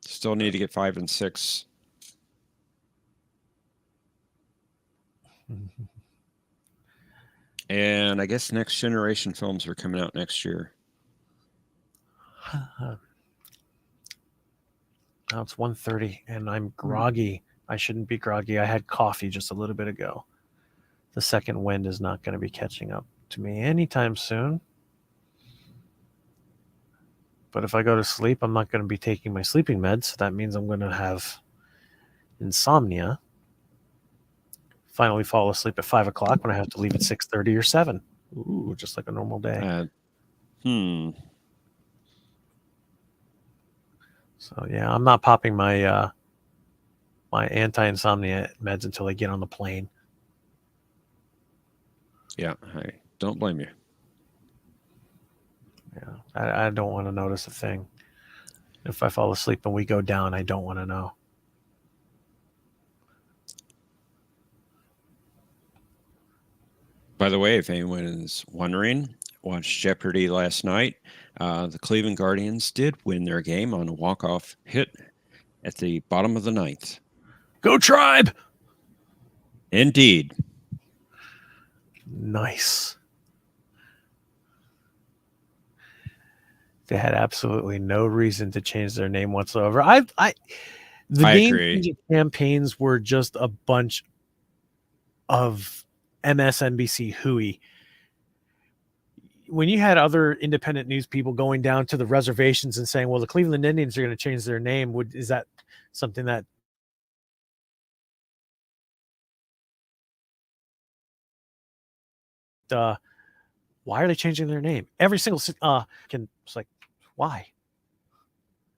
Still need to get 5 and 6. And I guess Next Generation films are coming out next year. Now it's 1:30 and I'm groggy. I shouldn't be groggy. I had coffee just a little bit ago. The second wind is not going to be catching up to me anytime soon. But if I go to sleep, I'm not going to be taking my sleeping meds. So that means I'm going to have insomnia. Finally fall asleep at 5 o'clock when I have to leave at 6:30 or 7. Ooh, just like a normal day. So yeah, I'm not popping my my anti-insomnia meds until I get on the plane. Yeah, I don't blame you. Yeah, I don't want to notice a thing. If I fall asleep and we go down, I don't want to know. By the way, if anyone is wondering, watched Jeopardy last night. The Cleveland Guardians did win their game on a walk-off hit at the bottom of the 9th. Go Tribe! Indeed. Nice. They had absolutely no reason to change their name whatsoever. The name agree. campaigns were just a bunch of MSNBC hooey. When you had other independent news people going down to the reservations and saying, well, the Cleveland Indians are going to change their name, is that something that why are they changing their name? Every single it's like, why?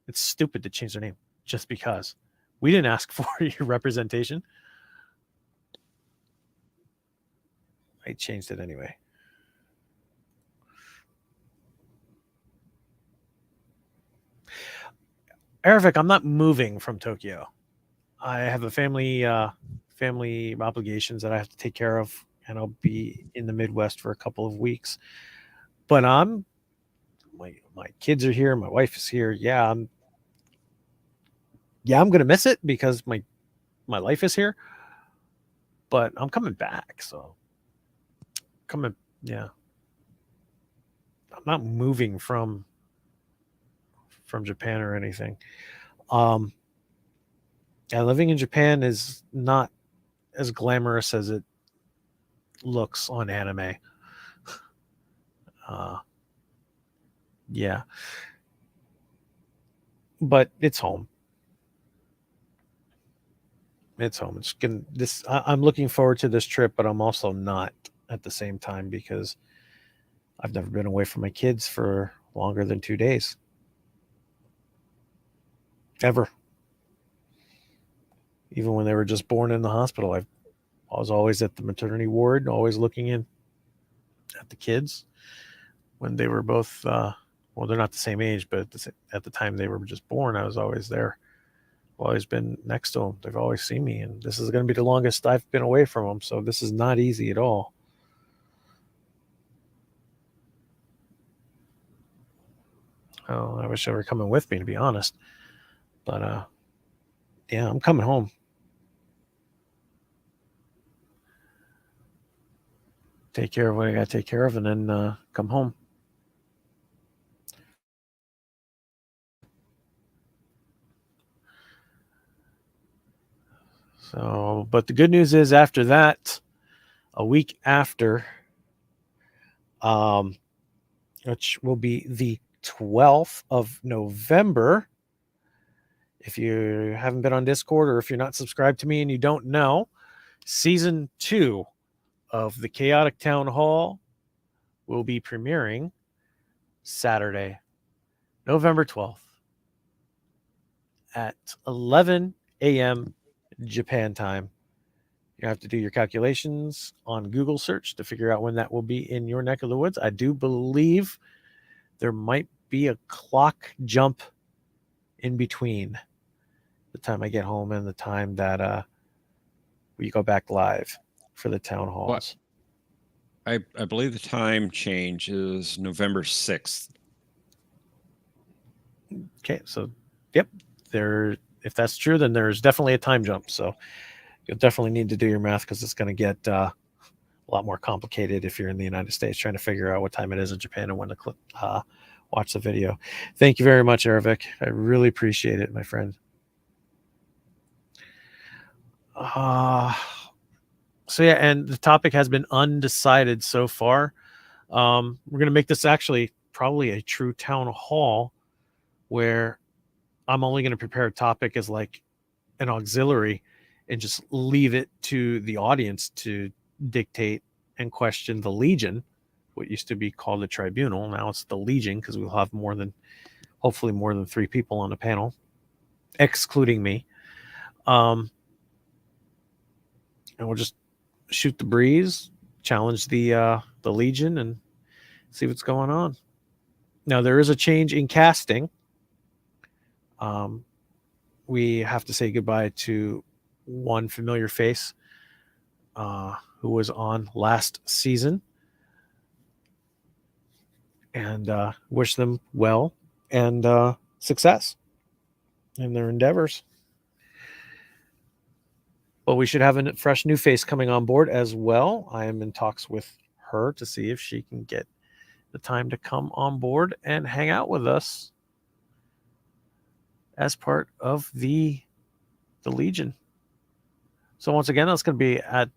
It's stupid to change their name just because. We didn't ask for your representation. I changed it anyway. Ervik, I'm not moving from Tokyo. I have a family obligations that I have to take care of, and I'll be in the Midwest for a couple of weeks. But my kids are here, my wife is here. I'm gonna miss it because my life is here. But I'm coming back, so I'm not moving from Japan or anything. And living in Japan is not as glamorous as it looks on anime. Yeah. But it's home. It's home. It's gonna this. I'm looking forward to this trip, but I'm also not at the same time because I've never been away from my kids for longer than 2 days. Ever. Even when they were just born in the hospital, I was always at the maternity ward, always looking in at the kids when they were both. Well, they're not the same age, but at the time they were just born, I was always there. I've always been next to them. They've always seen me, and this is going to be the longest I've been away from them. So this is not easy at all. Oh, I wish they were coming with me, to be honest. But yeah, I'm coming home. Take care of what I got to take care of, and then come home. So, but the good news is after that, a week after, which will be the 12th of November. If you haven't been on Discord or if you're not subscribed to me and you don't know, season 2 of the Chaotic Town Hall will be premiering Saturday, November 12th at 11 a.m. Japan time. You have to do your calculations on Google search to figure out when that will be in your neck of the woods. I do believe there might be a clock jump in between the time I get home and the time that we go back live for the town halls. I believe the time change is November 6th. Okay, so yep, if that's true, then there's definitely a time jump. So you'll definitely need to do your math because it's going to get a lot more complicated if you're in the United States trying to figure out what time it is in Japan and when to watch the video. Thank you very much, Aravic. I really appreciate it, my friend. So yeah, and the topic has been undecided so far. We're going to make this actually probably a true town hall where I'm only going to prepare a topic as like an auxiliary and just leave it to the audience to dictate and question the Legion, what used to be called the Tribunal. Now it's the Legion because we'll have hopefully more than 3 people on the panel, excluding me. And we'll just shoot the breeze, challenge the Legion, and see what's going on. Now there is a change in casting. We have to say goodbye to one familiar face who was on last season, and wish them well and success in their endeavors. But we should have a fresh new face coming on board as well. I am in talks with her to see if she can get the time to come on board and hang out with us as part of the Legion. So once again, that's going to be at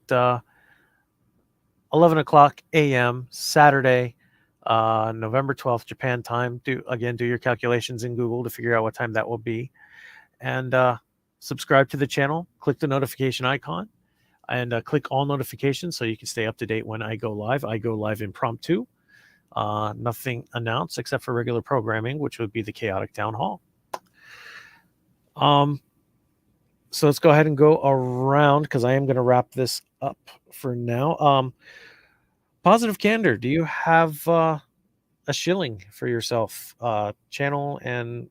11 o'clock a.m. Saturday, November 12th, Japan time. Do your calculations in Google to figure out what time that will be. And subscribe to the channel. Click the notification icon and click all notifications so you can stay up to date when I go live. I go live impromptu. Nothing announced except for regular programming, which would be the Chaotic Town Hall. So let's go ahead and go around because I am going to wrap this up for now. Positive Candor, do you have a shilling for yourself, channel and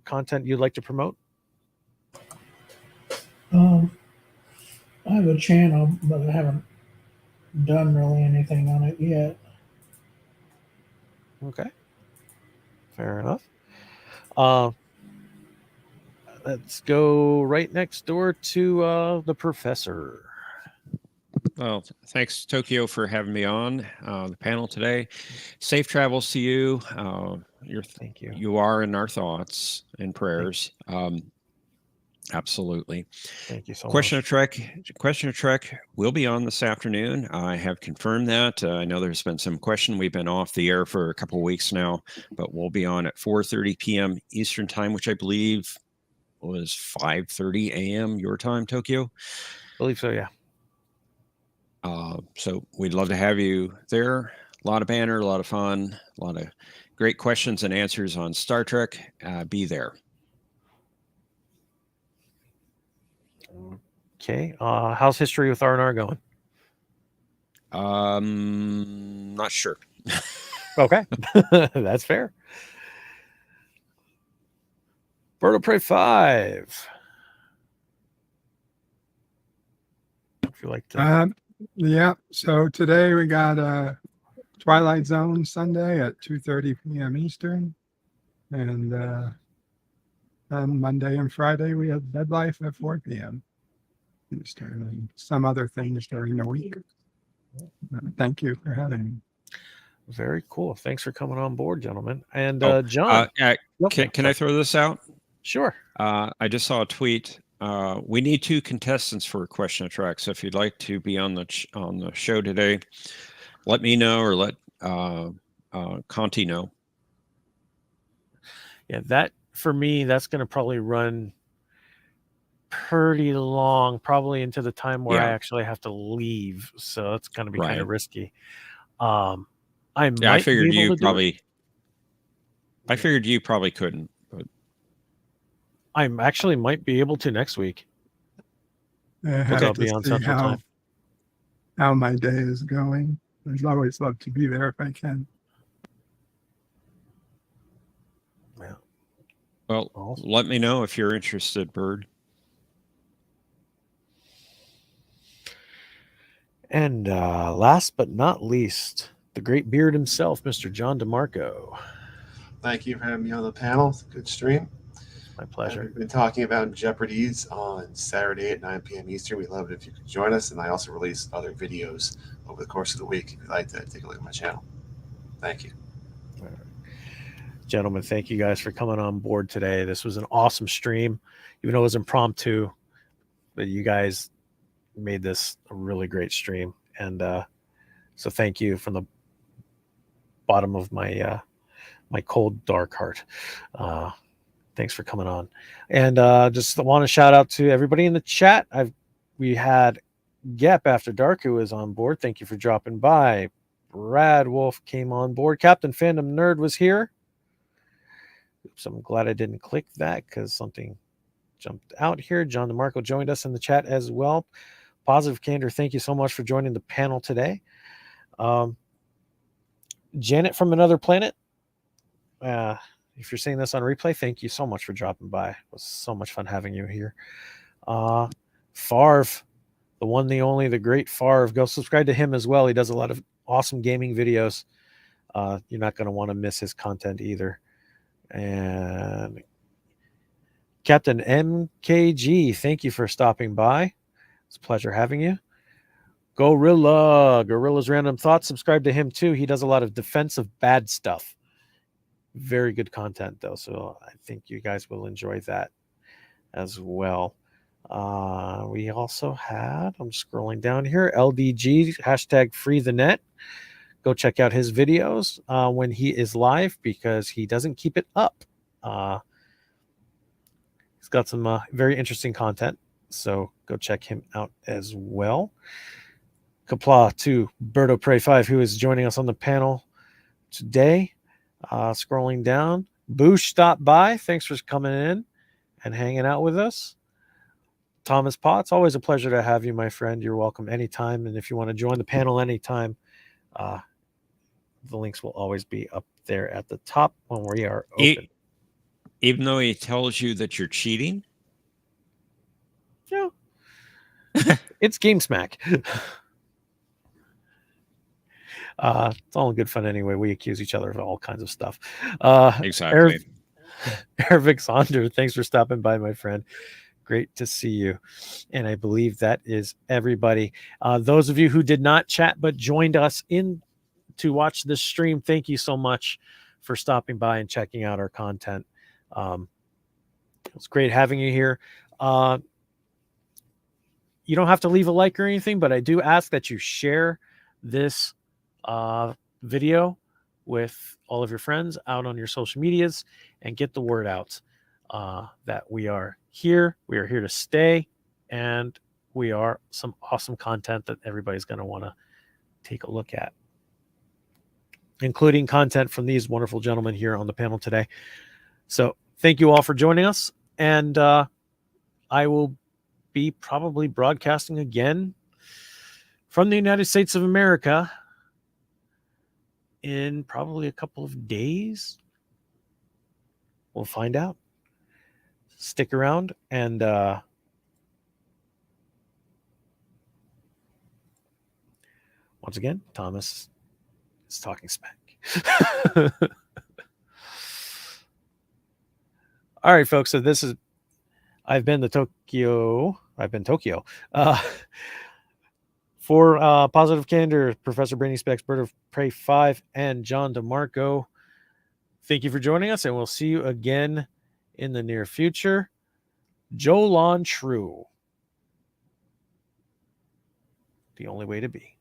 content you'd like to promote? I have a channel, but I haven't done really anything on it yet. Okay, fair enough. Let's go right next door to the professor. Well, thanks, Tokyo, for having me on the panel today. Safe travels to you. Thank you. You are in our thoughts and prayers. Absolutely. Thank you so Question much. of Trek will be on this afternoon. I have confirmed that. I know there's been some question. We've been off the air for a couple of weeks now, but we'll be on at 4:30 p.m. Eastern time, which I believe was 5:30 a.m. your time, Tokyo. I believe so, yeah. So we'd love to have you there. A lot of banner, a lot of fun, a lot of great questions and answers on Star Trek. Be there. Okay. How's history with R&R going? Not sure. Okay. That's fair. Bird of Prey 5. If you like to. Yeah. So today we got Twilight Zone Sunday at 2:30 p.m. Eastern, and on Monday and Friday we have Dead Life at 4 p.m. Eastern, and some other things during the week. Thank you for having me. Very cool. Thanks for coming on board, gentlemen. And Oh, John. Can I throw this out? Sure. I just saw a tweet. We need 2 contestants for a question of track. So if you'd like to be on the show today, let me know or let Conti know. Yeah, that for me, that's going to probably run pretty long, probably into the time where I actually have to leave. So it's going to be kind of risky. I figured you probably. I figured you probably couldn't. But I actually might be able to next week. I'll be on Central Time. How my day is going. I'd always love to be there if I can. Yeah. Well, awesome. Let me know if you're interested, Bird. And last but not least, the great beard himself, Mr. John DeMarco. Thank you for having me on the panel. It's a good stream. My pleasure. We've been talking about Jeopardies on Saturday at 9 p.m. Eastern. We'd love it if you could join us. And I also release other videos over the course of the week if you'd like to take a look at my channel. Thank you. Gentlemen, thank you guys for coming on board today. This was an awesome stream, even though it was impromptu, but you guys made this a really great stream. And so thank you from the bottom of my my cold, dark heart. Thanks for coming on. And just want to shout out to everybody in the chat. We had Gep After Dark, who is on board. Thank you for dropping by. Brad Wolf came on board. Captain Fandom Nerd was here. Oops, I'm glad I didn't click that because something jumped out here. John DeMarco joined us in the chat as well. Positive Candor, thank you so much for joining the panel today. Janet from Another Planet, if you're seeing this on replay, thank you so much for dropping by. It was so much fun having you here. Farv, the one, the only, the great Farv. Go subscribe to him as well. He does a lot of awesome gaming videos. You're not going to want to miss his content either. And Captain MKG, thank you for stopping by. It's a pleasure having you. Gorilla's Random Thoughts, subscribe to him too. He does a lot of defensive bad stuff. Very good content though, so I think you guys will enjoy that as well. We also had, I'm scrolling down here, LDG, hashtag free the net. Go check out his videos when he is live because he doesn't keep it up. He's got some very interesting content, so go check him out as well. Kapla to Bird of Prey 5, who is joining us on the panel today. Scrolling down, Boosh stopped by. Thanks for coming in and hanging out with us. Thomas Potts, always a pleasure to have you, my friend. You're welcome anytime. And if you want to join the panel anytime, the links will always be up there at the top when we are open. Even though he tells you that you're cheating? Yeah. It's Game Smack. It's all in good fun anyway. We accuse each other of all kinds of stuff. Exactly. Ervik Sonder, thanks for stopping by, my friend. Great to see you. And I believe that is everybody. Those of you who did not chat but joined us in to watch this stream, thank you so much for stopping by and checking out our content. It's great having you here. You don't have to leave a like or anything, but I do ask that you share this video with all of your friends out on your social medias and get the word out that we are here. We are here to stay, and we are some awesome content that everybody's going to want to take a look at, including content from these wonderful gentlemen here on the panel today. So thank you all for joining us. And I will be probably broadcasting again from the United States of America in probably a couple of days. We'll find out. Stick around, and once again, Thomas is talking smack. All right, folks. So I've been Tokyo. For Positive Candor, Professor Brainy Specs, Bird of Prey 5, and John DeMarco. Thank you for joining us, and we'll see you again in the near future. Jolan True. The only way to be.